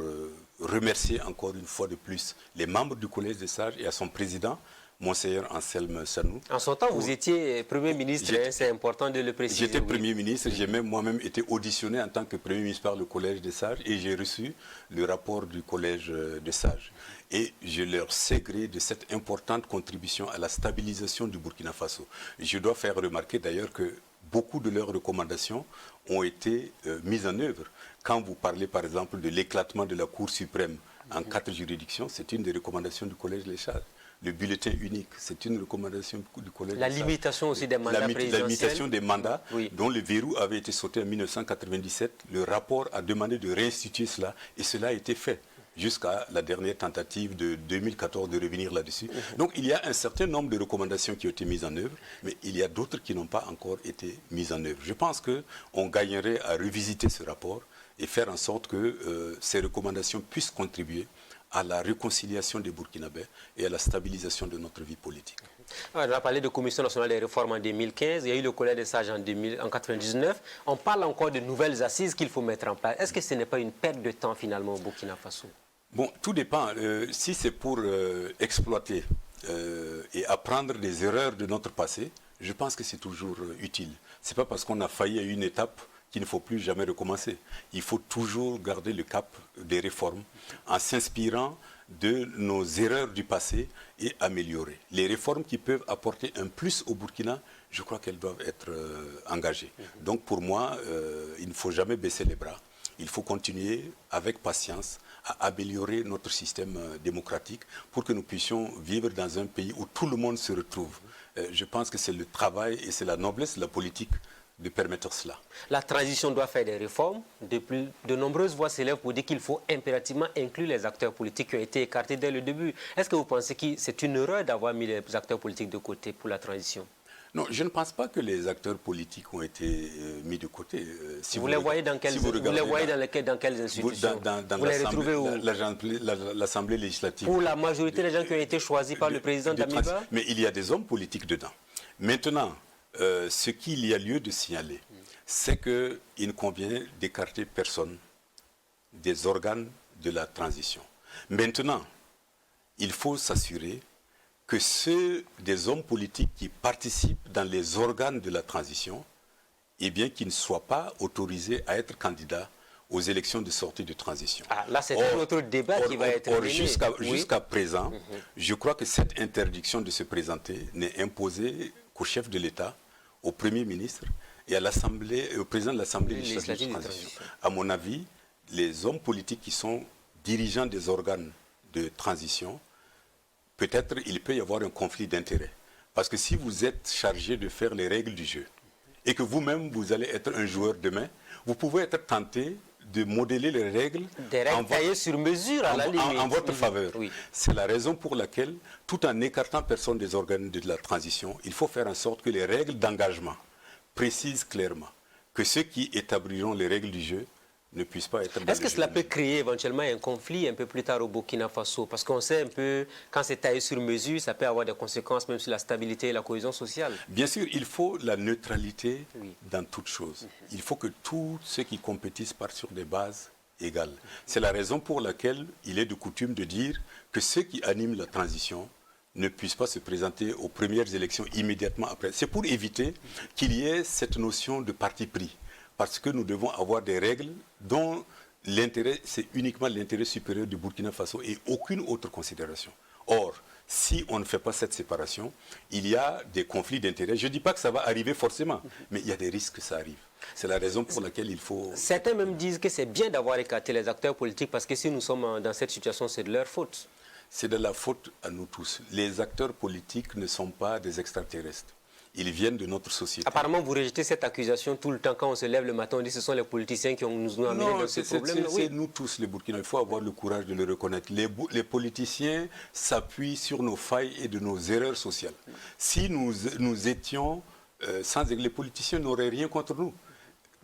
remercier encore une fois de plus les membres du Collège des sages et à son président, Monseigneur Anselme Sanou. En son temps, vous étiez Premier ministre, c'est important de le préciser. J'étais Premier ministre, j'ai même moi-même été auditionné en tant que Premier ministre par le Collège des sages et j'ai reçu le rapport du Collège des sages. Et je leur sais gré de cette importante contribution à la stabilisation du Burkina Faso. Je dois faire remarquer d'ailleurs que beaucoup de leurs recommandations ont été mises en œuvre. Quand vous parlez par exemple de l'éclatement de la Cour suprême en 4 juridictions, c'est une des recommandations du Collège des sages. Le bulletin unique, c'est une recommandation du Collège des sages. La limitation aussi des mandats présidentiels. La limitation des mandats, dont le verrou avait été sauté en 1997. Le rapport a demandé de réinstituer cela et cela a été fait jusqu'à la dernière tentative de 2014 de revenir là-dessus. Donc il y a un certain nombre de recommandations qui ont été mises en œuvre, mais il y a d'autres qui n'ont pas encore été mises en œuvre. Je pense qu'on gagnerait à revisiter ce rapport et faire en sorte que ces recommandations puissent contribuer à la réconciliation des Burkinabés et à la stabilisation de notre vie politique. On a parlé de Commission nationale des réformes en 2015, il y a eu le Collège des sages en 1999. On parle encore de nouvelles assises qu'il faut mettre en place. Est-ce que ce n'est pas une perte de temps finalement au Burkina Faso? Bon, tout dépend. Si c'est pour exploiter et apprendre des erreurs de notre passé, je pense que c'est toujours utile. Ce n'est pas parce qu'on a failli à une étape qu'il ne faut plus jamais recommencer. Il faut toujours garder le cap des réformes en s'inspirant de nos erreurs du passé et améliorer. Les réformes qui peuvent apporter un plus au Burkina, je crois qu'elles doivent être engagées. Donc pour moi, il ne faut jamais baisser les bras. Il faut continuer avec patience à améliorer notre système démocratique pour que nous puissions vivre dans un pays où tout le monde se retrouve. Je pense que c'est le travail et c'est la noblesse de la politique de permettre cela. La transition doit faire des réformes. De nombreuses voix s'élèvent pour dire qu'il faut impérativement inclure les acteurs politiques qui ont été écartés dès le début. Est-ce que vous pensez que c'est une erreur d'avoir mis les acteurs politiques de côté pour la transition? Non, je ne pense pas que les acteurs politiques ont été mis de côté. Vous les voyez dans quelles institutions? Vous les retrouvez où? L'Assemblée législative. Pour la majorité des gens qui ont été choisis par le président Damiba? Mais il y a des hommes politiques dedans. Maintenant, ce qu'il y a lieu de signaler, c'est qu'il ne convient d'écarter personne des organes de la transition. Maintenant, il faut s'assurer que ceux des hommes politiques qui participent dans les organes de la transition, eh bien, qu'ils ne soient pas autorisés à être candidats aux élections de sortie de transition. Ah, là, c'est un autre débat qui va être mené. Jusqu'à présent, je crois que cette interdiction de se présenter n'est imposée qu'au chef de l'État, au Premier ministre et au président de l'Assemblée législative de transition. À mon avis, les hommes politiques qui sont dirigeants des organes de transition, peut-être il peut y avoir un conflit d'intérêts. Parce que si vous êtes chargé de faire les règles du jeu et que vous-même vous allez être un joueur demain, vous pouvez être tenté de modeler les règles taillées sur mesure à la limite. En votre faveur. Oui. C'est la raison pour laquelle, tout en écartant personne des organes de la transition, il faut faire en sorte que les règles d'engagement précisent clairement que ceux qui établiront les règles du jeu ne puissent pas être... Est-ce que cela peut créer éventuellement un conflit un peu plus tard au Burkina Faso? Parce qu'on sait un peu, quand c'est taillé sur mesure, ça peut avoir des conséquences même sur la stabilité et la cohésion sociale. Bien sûr, il faut la neutralité dans toute chose. Il faut que tous ceux qui compétissent partent sur des bases égales. C'est la raison pour laquelle il est de coutume de dire que ceux qui animent la transition ne puissent pas se présenter aux premières élections immédiatement après. C'est pour éviter qu'il y ait cette notion de parti pris. Parce que nous devons avoir des règles dont l'intérêt, c'est uniquement l'intérêt supérieur du Burkina Faso et aucune autre considération. Or, si on ne fait pas cette séparation, il y a des conflits d'intérêts. Je ne dis pas que ça va arriver forcément, mais il y a des risques que ça arrive. C'est la raison pour laquelle il faut... Certains même disent que c'est bien d'avoir écarté les acteurs politiques parce que si nous sommes dans cette situation, c'est de leur faute. C'est de la faute à nous tous. Les acteurs politiques ne sont pas des extraterrestres. Ils viennent de notre société. Apparemment, vous rejetez cette accusation tout le temps. Quand on se lève le matin, on dit que ce sont les politiciens qui nous ont amené dans ce problème. C'est nous tous les Burkinabés. Il faut avoir le courage de le reconnaître. Les politiciens s'appuient sur nos failles et de nos erreurs sociales. Si nous étions sans... Les politiciens n'auraient rien contre nous.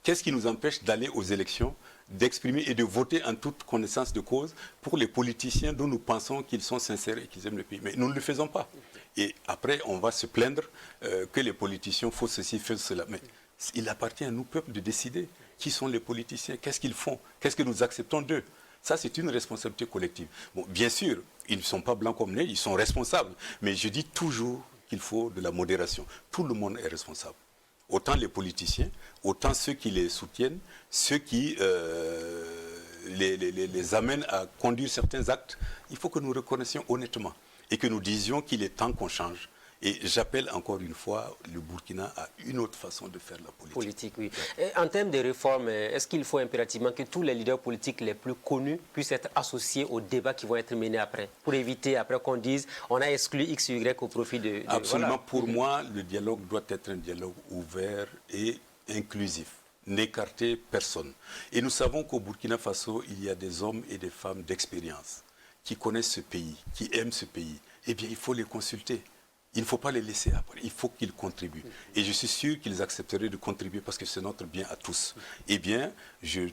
Qu'est-ce qui nous empêche d'aller aux élections, d'exprimer et de voter en toute connaissance de cause pour les politiciens dont nous pensons qu'ils sont sincères et qu'ils aiment le pays? Mais nous ne le faisons pas. Et après, on va se plaindre que les politiciens font ceci, font cela. Mais il appartient à nous, peuple, de décider qui sont les politiciens, qu'est-ce qu'ils font, qu'est-ce que nous acceptons d'eux. Ça, c'est une responsabilité collective. Bon, bien sûr, ils ne sont pas blancs comme neige, ils sont responsables. Mais je dis toujours qu'il faut de la modération. Tout le monde est responsable. Autant les politiciens, autant ceux qui les soutiennent, ceux qui les amènent à conduire certains actes. Il faut que nous reconnaissions honnêtement et que nous disions qu'il est temps qu'on change. Et j'appelle encore une fois le Burkina à une autre façon de faire la politique. Oui. Et en termes de réformes, est-ce qu'il faut impérativement que tous les leaders politiques les plus connus puissent être associés aux débats qui vont être menés après, pour éviter après qu'on dise on a exclu X, Y au profit de... Absolument. Voilà. Pour moi, le dialogue doit être un dialogue ouvert et inclusif. N'écarter personne. Et nous savons qu'au Burkina Faso, il y a des hommes et des femmes d'expérience qui connaissent ce pays, qui aiment ce pays. Eh bien, il faut les consulter. Il ne faut pas les laisser après, il faut qu'ils contribuent. Et je suis sûr qu'ils accepteraient de contribuer parce que c'est notre bien à tous. Eh bien, je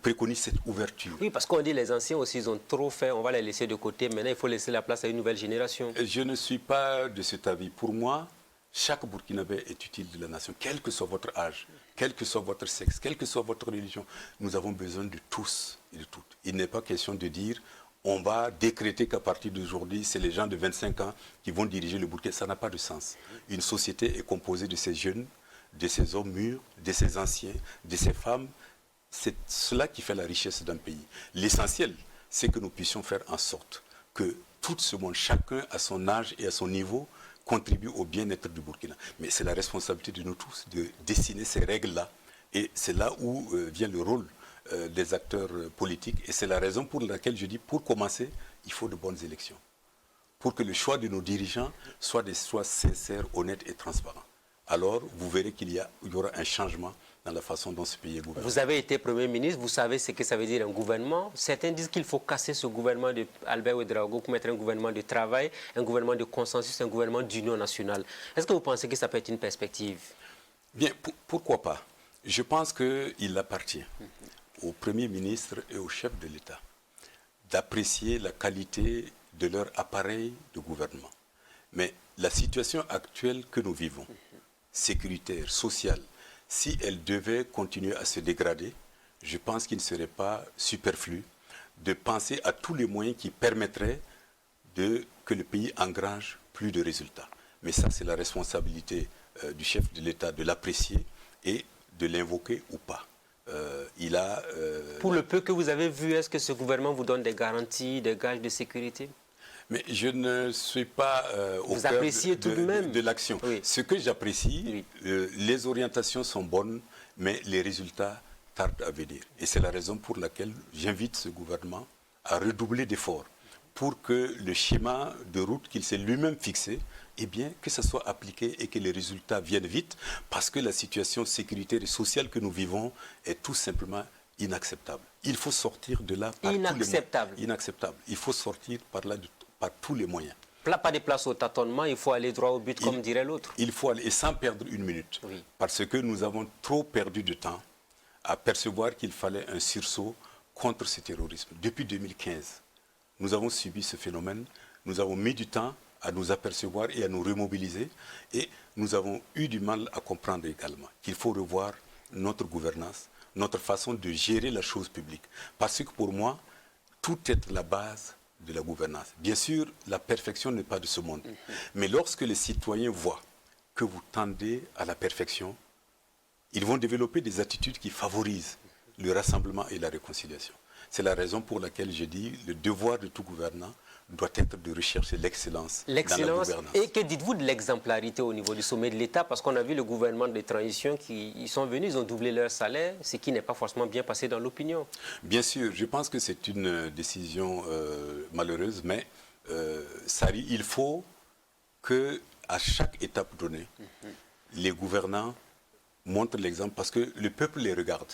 préconise cette ouverture. Oui, parce qu'on dit les anciens aussi, ils ont trop fait, on va les laisser de côté. Maintenant, il faut laisser la place à une nouvelle génération. Je ne suis pas de cet avis. Pour moi, chaque Burkinabé est utile de la nation, quel que soit votre âge, quel que soit votre sexe, quelle que soit votre religion. Nous avons besoin de tous et de toutes. Il n'est pas question de dire... on va décréter qu'à partir d'aujourd'hui, c'est les gens de 25 ans qui vont diriger le Burkina. Ça n'a pas de sens. Une société est composée de ces jeunes, de ces hommes mûrs, de ces anciens, de ces femmes. C'est cela qui fait la richesse d'un pays. L'essentiel, c'est que nous puissions faire en sorte que tout ce monde, chacun à son âge et à son niveau, contribue au bien-être du Burkina. Mais c'est la responsabilité de nous tous de dessiner ces règles-là. Et c'est là où vient le rôle des acteurs politiques. Et c'est la raison pour laquelle je dis, pour commencer, il faut de bonnes élections. Pour que le choix de nos dirigeants soit des choix sincères, honnêtes et transparents. Alors, vous verrez qu'il y aura un changement dans la façon dont ce pays est gouverné. Vous avez été Premier ministre, vous savez ce que ça veut dire un gouvernement. Certains disent qu'il faut casser ce gouvernement d'Albert Ouedraogo pour mettre un gouvernement de travail, un gouvernement de consensus, un gouvernement d'union nationale. Est-ce que vous pensez que ça peut être une perspective? Bien, pourquoi pas? Je pense qu'il appartient au Premier ministre et au chef de l'État d'apprécier la qualité de leur appareil de gouvernement. Mais la situation actuelle que nous vivons, sécuritaire, sociale, si elle devait continuer à se dégrader, je pense qu'il ne serait pas superflu de penser à tous les moyens qui permettraient que le pays engrange plus de résultats. Mais ça, c'est la responsabilité du chef de l'État de l'apprécier et de l'invoquer ou pas. Pour le peu que vous avez vu, est-ce que ce gouvernement vous donne des garanties, des gages de sécurité? Mais je ne suis pas au vous cœur appréciez tout de même de l'action. Oui. Ce que j'apprécie, oui. Les orientations sont bonnes, mais les résultats tardent à venir. Et c'est la raison pour laquelle j'invite ce gouvernement à redoubler d'efforts pour que le schéma de route qu'il s'est lui-même fixé, eh bien, que ça soit appliqué et que les résultats viennent vite, parce que la situation sécuritaire et sociale que nous vivons est tout simplement inacceptable. Il faut sortir de là par tous les moyens. Inacceptable. Il faut sortir par là par tous les moyens. Pas de place au tâtonnement, il faut aller droit au but, comme dirait l'autre. Il faut aller, et sans perdre une minute, oui. Parce que nous avons trop perdu de temps à percevoir qu'il fallait un sursaut contre ce terrorisme. Depuis 2015, nous avons subi ce phénomène, nous avons mis du temps à nous apercevoir et à nous remobiliser, et nous avons eu du mal à comprendre également qu'il faut revoir notre gouvernance, notre façon de gérer la chose publique. Parce que pour moi, tout est la base de la gouvernance. Bien sûr, la perfection n'est pas de ce monde. Mais lorsque les citoyens voient que vous tendez à la perfection, ils vont développer des attitudes qui favorisent le rassemblement et la réconciliation. C'est la raison pour laquelle je dis le devoir de tout gouvernant doit être de rechercher l'excellence dans la gouvernance. Et que dites-vous de l'exemplarité au niveau du sommet de l'État? Parce qu'on a vu le gouvernement de transition qui ils sont venus, ils ont doublé leur salaire, ce qui n'est pas forcément bien passé dans l'opinion. Bien sûr, je pense que c'est une décision malheureuse, mais il faut qu'à chaque étape donnée, les gouvernants montrent l'exemple parce que le peuple les regarde.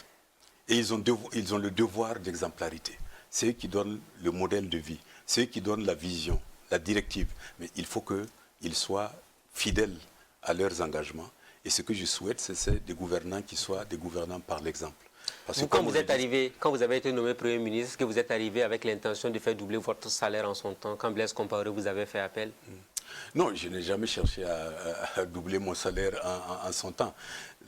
Et ils ont le devoir d'exemplarité. C'est eux qui donnent le modèle de vie. C'est eux qui donnent la vision, la directive. Mais il faut qu'ils soient fidèles à leurs engagements. Et ce que je souhaite, c'est des gouvernants qui soient des gouvernants par l'exemple. Quand vous avez été nommé Premier ministre, est-ce que vous êtes arrivé avec l'intention de faire doubler votre salaire en son temps, quand Blaise Compaoré vous avez fait appel? Non, je n'ai jamais cherché à doubler mon salaire en son temps.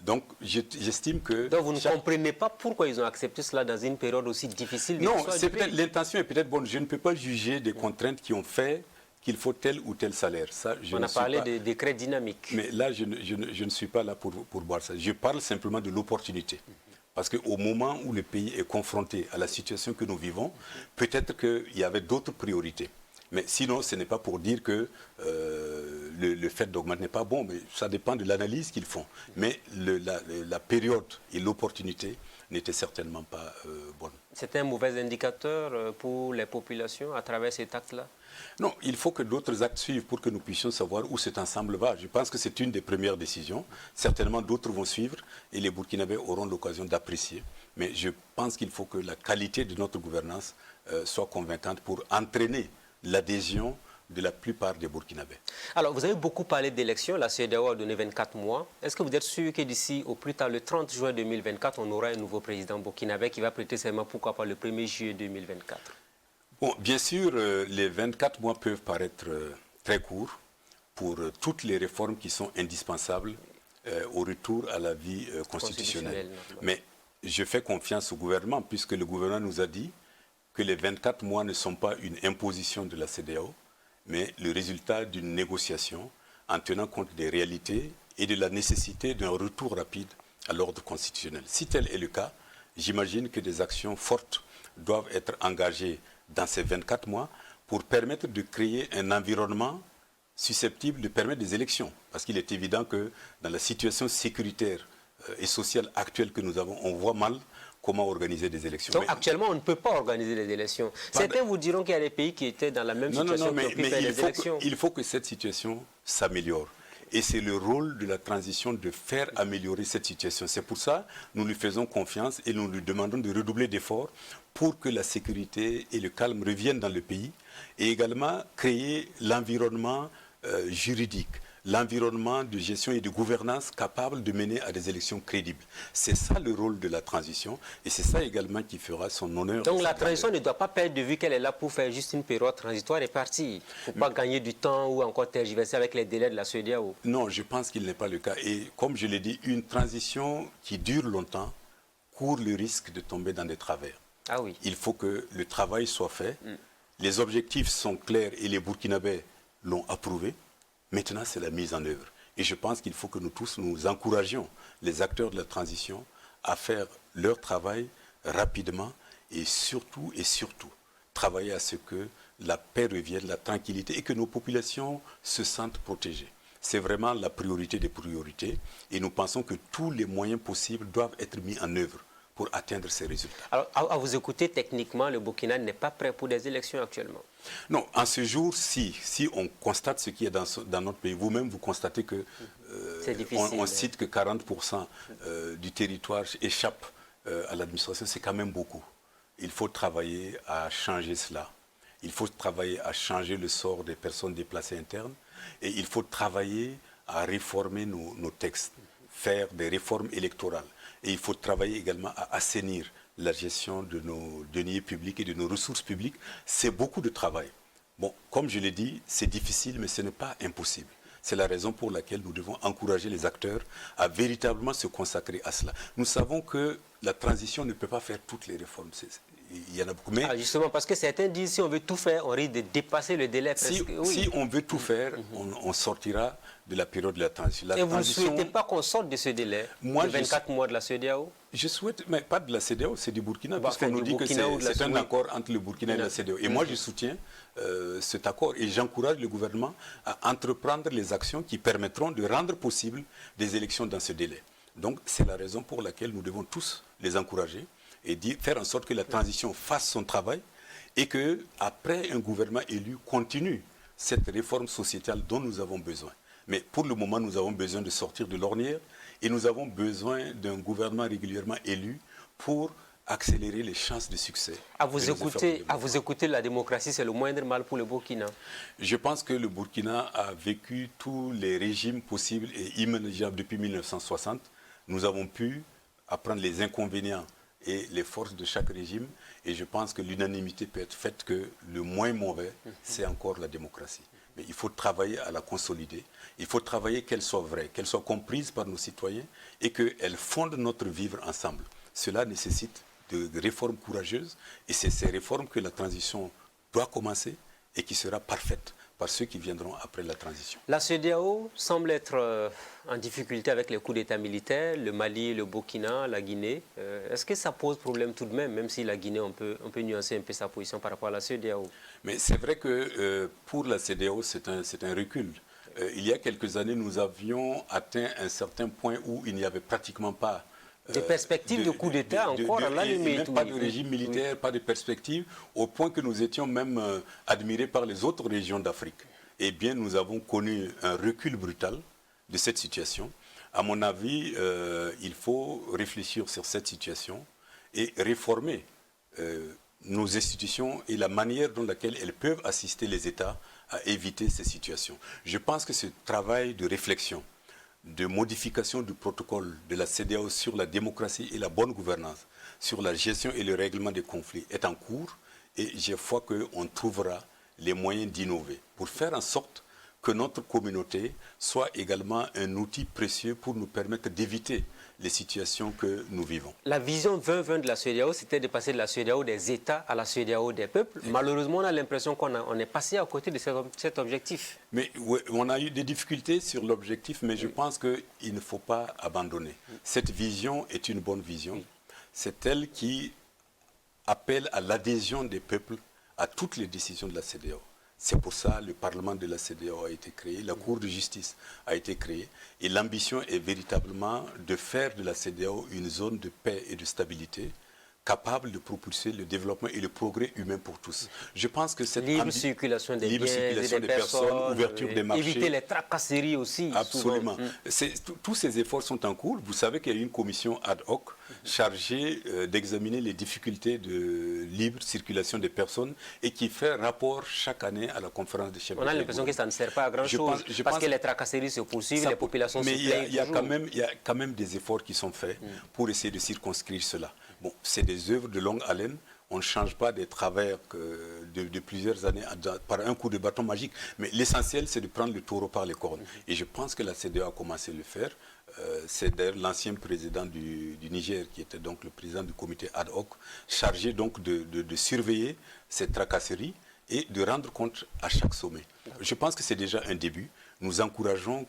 Donc, j'estime que... Donc, vous ne comprenez pas pourquoi ils ont accepté cela dans une période aussi difficile de l'histoire du pays? L'intention est peut-être bonne. Je ne peux pas juger des contraintes qui ont fait qu'il faut tel ou tel salaire. Ça, on a parlé de décrets dynamiques. Mais là, je ne suis pas là pour boire ça. Je parle simplement de l'opportunité. Parce qu'au moment où le pays est confronté à la situation que nous vivons, peut-être qu'il y avait d'autres priorités. Mais sinon, ce n'est pas pour dire que le fait d'augmenter n'est pas bon, mais ça dépend de l'analyse qu'ils font. Mais la période et l'opportunité n'étaient certainement pas bonnes. C'est un mauvais indicateur pour les populations à travers cet acte-là? Non, il faut que d'autres actes suivent pour que nous puissions savoir où cet ensemble va. Je pense que c'est une des premières décisions. Certainement, d'autres vont suivre et les Burkinabés auront l'occasion d'apprécier. Mais je pense qu'il faut que la qualité de notre gouvernance soit convaincante pour entraîner l'adhésion de la plupart des Burkinabés. Alors, vous avez beaucoup parlé d'élections. La CEDEAO a donné 24 mois. Est-ce que vous êtes sûr que d'ici, au plus tard, le 30 juin 2024, on aura un nouveau président burkinabé qui va prêter serment, pourquoi pas, le 1er juillet 2024? Bon, bien sûr, les 24 mois peuvent paraître très courts pour toutes les réformes qui sont indispensables au retour à la vie constitutionnelle. Mais je fais confiance au gouvernement, puisque le gouvernement nous a dit que les 24 mois ne sont pas une imposition de la CEDEAO, mais le résultat d'une négociation en tenant compte des réalités et de la nécessité d'un retour rapide à l'ordre constitutionnel. Si tel est le cas, j'imagine que des actions fortes doivent être engagées dans ces 24 mois pour permettre de créer un environnement susceptible de permettre des élections. Parce qu'il est évident que dans la situation sécuritaire et sociale actuelle que nous avons, on voit mal comment organiser des élections. Donc actuellement, on ne peut pas organiser les élections. Certains vous diront qu'il y a des pays qui étaient dans la même situation qui ont pu faire les élections. Il faut que cette situation s'améliore. Et c'est le rôle de la transition de faire améliorer cette situation. C'est pour ça que nous lui faisons confiance et nous lui demandons de redoubler d'efforts pour que la sécurité et le calme reviennent dans le pays et également créer l'environnement juridique, l'environnement de gestion et de gouvernance capable de mener à des élections crédibles. C'est ça le rôle de la transition et c'est ça également qui fera son honneur. Donc la transition ne doit pas perdre de vue qu'elle est là pour faire juste une période transitoire et partir. Il ne faut pas gagner du temps ou encore tergiverser avec les délais de la CEDEAO. Non, je pense qu'il n'est pas le cas. Et comme je l'ai dit, une transition qui dure longtemps court le risque de tomber dans des travers. Ah oui. Il faut que le travail soit fait. Les objectifs sont clairs et les Burkinabés l'ont approuvé. Maintenant, c'est la mise en œuvre. Et je pense qu'il faut que nous tous, nous encouragions les acteurs de la transition à faire leur travail rapidement et surtout, travailler à ce que la paix revienne, la tranquillité et que nos populations se sentent protégées. C'est vraiment la priorité des priorités et nous pensons que tous les moyens possibles doivent être mis en œuvre pour atteindre ces résultats. Alors, à vous écouter, techniquement, le Burkina n'est pas prêt pour des élections actuellement? Non, en ce jour, si on constate ce qui est dans notre pays, vous-même, vous constatez que on cite que 40% du territoire échappe à l'administration, c'est quand même beaucoup. Il faut travailler à changer cela. Il faut travailler à changer le sort des personnes déplacées internes et il faut travailler à réformer nos textes, faire des réformes électorales. Et il faut travailler également à assainir la gestion de nos deniers publics et de nos ressources publiques. C'est beaucoup de travail. Bon, comme je l'ai dit, c'est difficile, mais ce n'est pas impossible. C'est la raison pour laquelle nous devons encourager les acteurs à véritablement se consacrer à cela. Nous savons que la transition ne peut pas faire toutes les réformes. il y en a beaucoup. Mais justement, parce que certains disent si on veut tout faire, on risque de dépasser le délai. Si on veut tout faire, on sortira de la période de la transition. Et vous ne souhaitez pas qu'on sorte de ce délai, de 24 mois de la CEDEAO? Je souhaite, mais pas de la CEDEAO, c'est du Burkina, parce qu'on nous dit que c'est un accord entre le Burkina et la CEDEAO. Et moi, je soutiens cet accord et j'encourage le gouvernement à entreprendre les actions qui permettront de rendre possible des élections dans ce délai. Donc, c'est la raison pour laquelle nous devons tous les encourager et faire en sorte que la transition fasse son travail et qu'après un gouvernement élu continue cette réforme sociétale dont nous avons besoin. Mais pour le moment, nous avons besoin de sortir de l'ornière et nous avons besoin d'un gouvernement régulièrement élu pour accélérer les chances de succès. À vous écouter, la démocratie, c'est le moindre mal pour le Burkina. Je pense que le Burkina a vécu tous les régimes possibles et imaginables depuis 1960. Nous avons pu apprendre les inconvénients et les forces de chaque régime. Et je pense que l'unanimité peut être faite que le moins mauvais, c'est encore la démocratie. Mais il faut travailler à la consolider. Il faut travailler qu'elle soit vraie, qu'elle soit comprise par nos citoyens et qu'elle fonde notre vivre ensemble. Cela nécessite de réformes courageuses et c'est ces réformes que la transition doit commencer et qui sera parfaite par ceux qui viendront après la transition. La CEDEAO semble être en difficulté avec les coups d'État militaires, le Mali, le Burkina, la Guinée. Est-ce que ça pose problème tout de même si la Guinée, on peut nuancer un peu sa position par rapport à la CEDEAO? Mais c'est vrai que pour la CEDEAO, c'est un recul. Il y a quelques années, nous avions atteint un certain point où il n'y avait pratiquement pas des perspectives de coup d'État encore à la limite. Même pas de régime militaire, pas de perspectives, au point que nous étions même admirés par les autres régions d'Afrique. Eh bien, nous avons connu un recul brutal de cette situation. À mon avis, il faut réfléchir sur cette situation et réformer nos institutions et la manière dont laquelle elles peuvent assister les États à éviter ces situations. Je pense que ce travail de réflexion, de modification du protocole de la CEDEAO sur la démocratie et la bonne gouvernance, sur la gestion et le règlement des conflits est en cours et j'ai foi qu'on trouvera les moyens d'innover pour faire en sorte que notre communauté soit également un outil précieux pour nous permettre d'éviter les situations que nous vivons. La vision 2020 de la CEDEAO, c'était de passer de la CEDEAO des États à la CEDEAO des peuples. Malheureusement, on a l'impression qu'on est passé à côté de cet objectif. Mais ouais, on a eu des difficultés sur l'objectif, mais je pense qu'il ne faut pas abandonner. Cette vision est une bonne vision. C'est elle qui appelle à l'adhésion des peuples à toutes les décisions de la CEDEAO. C'est pour ça que le Parlement de la CEDEAO a été créé, la Cour de justice a été créée. Et l'ambition est véritablement de faire de la CEDEAO une zone de paix et de stabilité capable de propulser le développement et le progrès humain pour tous. Je pense que cette libre circulation des biens et des personnes, ouverture des marchés, éviter les tracasseries aussi. Absolument. Tous ces efforts sont en cours. Vous savez qu'il y a une commission ad hoc chargée d'examiner les difficultés de libre circulation des personnes et qui fait rapport chaque année à la conférence des chefs. On a l'impression que ça ne sert pas à grand-chose parce que les tracasseries se poursuivent, les populations se plaignent. Mais il y a quand même des efforts qui sont faits pour essayer de circonscrire cela. Bon, c'est des œuvres de longue haleine. On ne change pas des travers de plusieurs années par un coup de bâton magique. Mais l'essentiel, c'est de prendre le taureau par les cornes. Et je pense que la CEDEAO a commencé à le faire. C'est d'ailleurs l'ancien président du Niger, qui était donc le président du comité ad hoc, chargé donc de surveiller ces tracasseries et de rendre compte à chaque sommet. Je pense que c'est déjà un début. Nous encourageons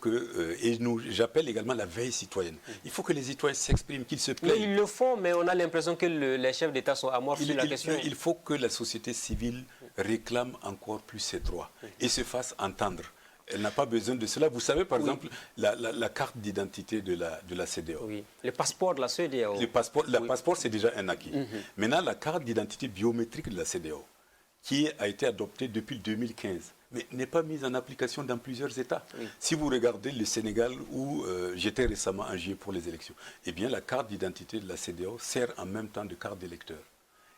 j'appelle également la veille citoyenne. Il faut que les citoyens s'expriment, qu'ils se plaignent. Ils le font, mais on a l'impression que les chefs d'État sont amorphes sur la question. Il faut que la société civile réclame encore plus ses droits et se fasse entendre. Elle n'a pas besoin de cela. Vous savez, par exemple, la carte d'identité de la CEDEAO. Oui, le passeport de la CEDEAO. Le passeport, c'est déjà un acquis. Maintenant, la carte d'identité biométrique de la CEDEAO, qui a été adoptée depuis 2015, mais n'est pas mise en application dans plusieurs États. Oui. Si vous regardez le Sénégal, où j'étais récemment en juillet pour les élections, eh bien la carte d'identité de la CEDEAO sert en même temps de carte d'électeur.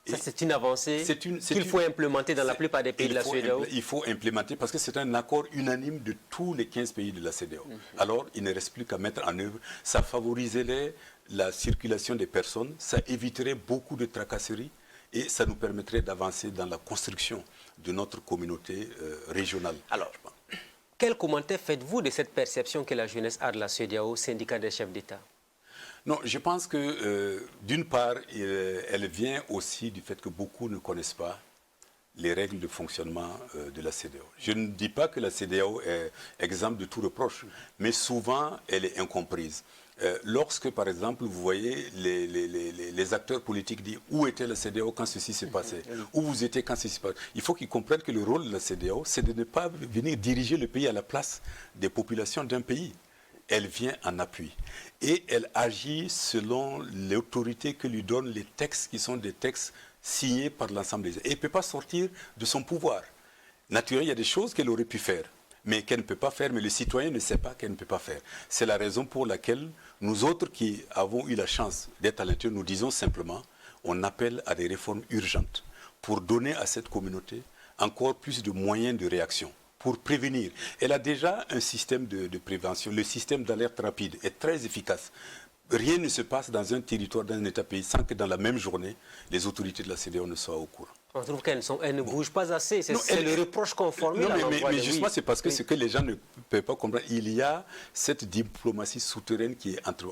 Ça, c'est une avancée qu'il faut implémenter dans la plupart des pays de la CEDEAO. Il faut implémenter parce que c'est un accord unanime de tous les 15 pays de la CEDEAO. Alors, il ne reste plus qu'à mettre en œuvre. Ça favoriserait la circulation des personnes, ça éviterait beaucoup de tracasseries et ça nous permettrait d'avancer dans la construction de notre communauté régionale. Alors, quel commentaire faites-vous de cette perception que la jeunesse a de la CEDEAO, syndicat des chefs d'État? Non, je pense que d'une part, elle vient aussi du fait que beaucoup ne connaissent pas les règles de fonctionnement de la CEDEAO. Je ne dis pas que la CEDEAO est exempte de tout reproche, mais souvent elle est incomprise. Lorsque, par exemple, vous voyez les acteurs politiques disent où était la CEDEAO quand ceci s'est passé, où vous étiez quand ceci s'est passé, il faut qu'ils comprennent que le rôle de la CEDEAO, c'est de ne pas venir diriger le pays à la place des populations d'un pays. Elle vient en appui. Et elle agit selon l'autorité que lui donnent les textes qui sont des textes signés par l'ensemble des États. Et elle ne peut pas sortir de son pouvoir. Naturellement, il y a des choses qu'elle aurait pu faire, mais qu'elle ne peut pas faire, mais le citoyen ne sait pas qu'elle ne peut pas faire. C'est la raison pour laquelle nous autres qui avons eu la chance d'être à l'intérieur, nous disons simplement, on appelle à des réformes urgentes pour donner à cette communauté encore plus de moyens de réaction, pour prévenir. Elle a déjà un système de prévention. Le système d'alerte rapide est très efficace. Rien ne se passe dans un territoire, dans un État-pays, sans que dans la même journée, les autorités de la CEDEAO ne soient au courant. On trouve qu'elles ne bougent pas assez. C'est le reproche qu'on formule. Non, mais justement, c'est parce que ce que les gens ne peuvent pas comprendre, il y a cette diplomatie souterraine qui est entre...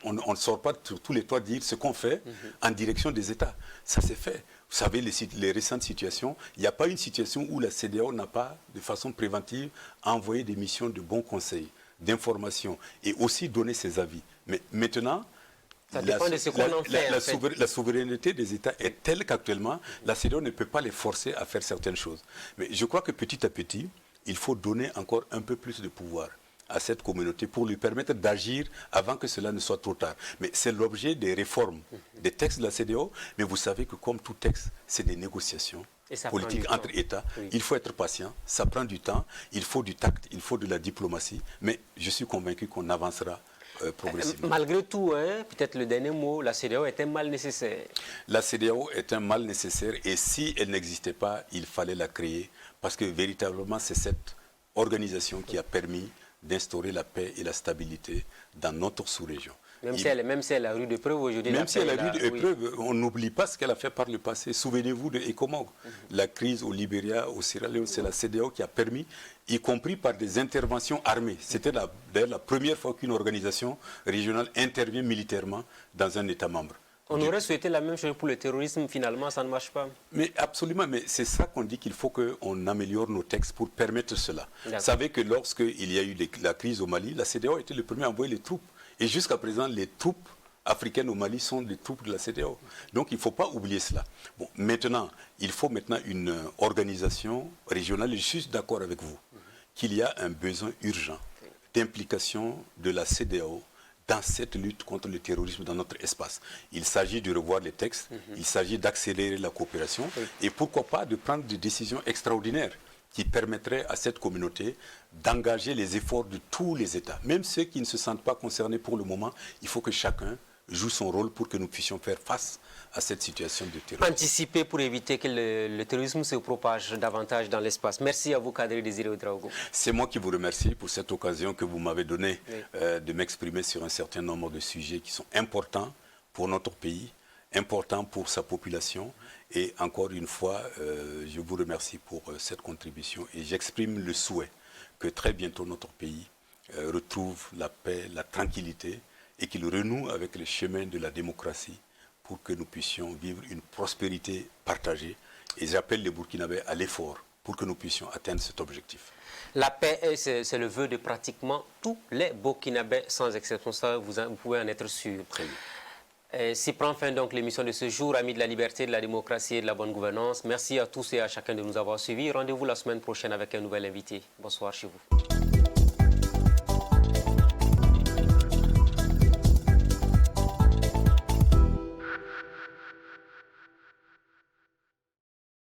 On ne sort pas sur tous les toits dire ce qu'on fait en direction des États. Ça s'est fait. Vous savez, les récentes situations, il n'y a pas une situation où la CEDEAO n'a pas, de façon préventive, envoyé des missions de bons conseils, d'information et aussi donné ses avis. Mais maintenant, ça dépend de ce qu'on en fait. La souveraineté des États est telle qu'actuellement, la CEDEAO ne peut pas les forcer à faire certaines choses. Mais je crois que petit à petit, il faut donner encore un peu plus de pouvoir à cette communauté pour lui permettre d'agir avant que cela ne soit trop tard. Mais c'est l'objet des réformes, des textes de la CEDEAO. Mais vous savez que comme tout texte, c'est des négociations politiques entre États. Oui. Il faut être patient, ça prend du temps, il faut du tact, il faut de la diplomatie. Mais je suis convaincu qu'on avancera progressivement. Malgré tout, hein, peut-être le dernier mot, la CEDEAO est un mal nécessaire. La CEDEAO est un mal nécessaire et si elle n'existait pas, il fallait la créer parce que véritablement c'est cette organisation qui a permis d'instaurer la paix et la stabilité dans notre sous-région. Même si elle a eu des preuves aujourd'hui. Même si elle a eu des preuves, on n'oublie pas ce qu'elle a fait par le passé. Souvenez-vous de ECOMOG, la crise au Libéria, au Sierra Leone, c'est la CEDEAO qui a permis, y compris par des interventions armées. C'était d'ailleurs la première fois qu'une organisation régionale intervient militairement dans un État membre. On aurait souhaité la même chose pour le terrorisme, finalement ça ne marche pas. Mais absolument, mais c'est ça qu'on dit qu'il faut qu'on améliore nos textes pour permettre cela. Vous savez que lorsqu'il y a eu la crise au Mali, la CEDEAO était le premier à envoyer les troupes. Et jusqu'à présent, les troupes africaines au Mali sont des troupes de la CEDEAO. Donc il ne faut pas oublier cela. Bon, maintenant, il faut maintenant une organisation régionale. Je suis d'accord avec vous qu'il y a un besoin urgent d'implication de la CEDEAO dans cette lutte contre le terrorisme dans notre espace. Il s'agit de revoir les textes, il s'agit d'accélérer la coopération et pourquoi pas de prendre des décisions extraordinaires qui permettraient à cette communauté d'engager les efforts de tous les États. Même ceux qui ne se sentent pas concernés pour le moment, il faut que chacun joue son rôle pour que nous puissions faire face à cette situation de terrorisme. Anticiper pour éviter que le terrorisme se propage davantage dans l'espace. Merci à vous, Kadri Désiré Ouedraogo. C'est moi qui vous remercie pour cette occasion que vous m'avez donnée de m'exprimer sur un certain nombre de sujets qui sont importants pour notre pays, importants pour sa population. Et encore une fois, je vous remercie pour cette contribution et j'exprime le souhait que très bientôt notre pays retrouve la paix, la tranquillité et qu'il renoue avec le chemin de la démocratie pour que nous puissions vivre une prospérité partagée. Et j'appelle les Burkinabés à l'effort pour que nous puissions atteindre cet objectif. La paix, c'est le vœu de pratiquement tous les Burkinabés, sans exception. Ça, vous pouvez en être sûr. Très bien. S'y prend fin donc l'émission de ce jour, amis de la liberté, de la démocratie et de la bonne gouvernance. Merci à tous et à chacun de nous avoir suivis. Rendez-vous la semaine prochaine avec un nouvel invité. Bonsoir chez vous.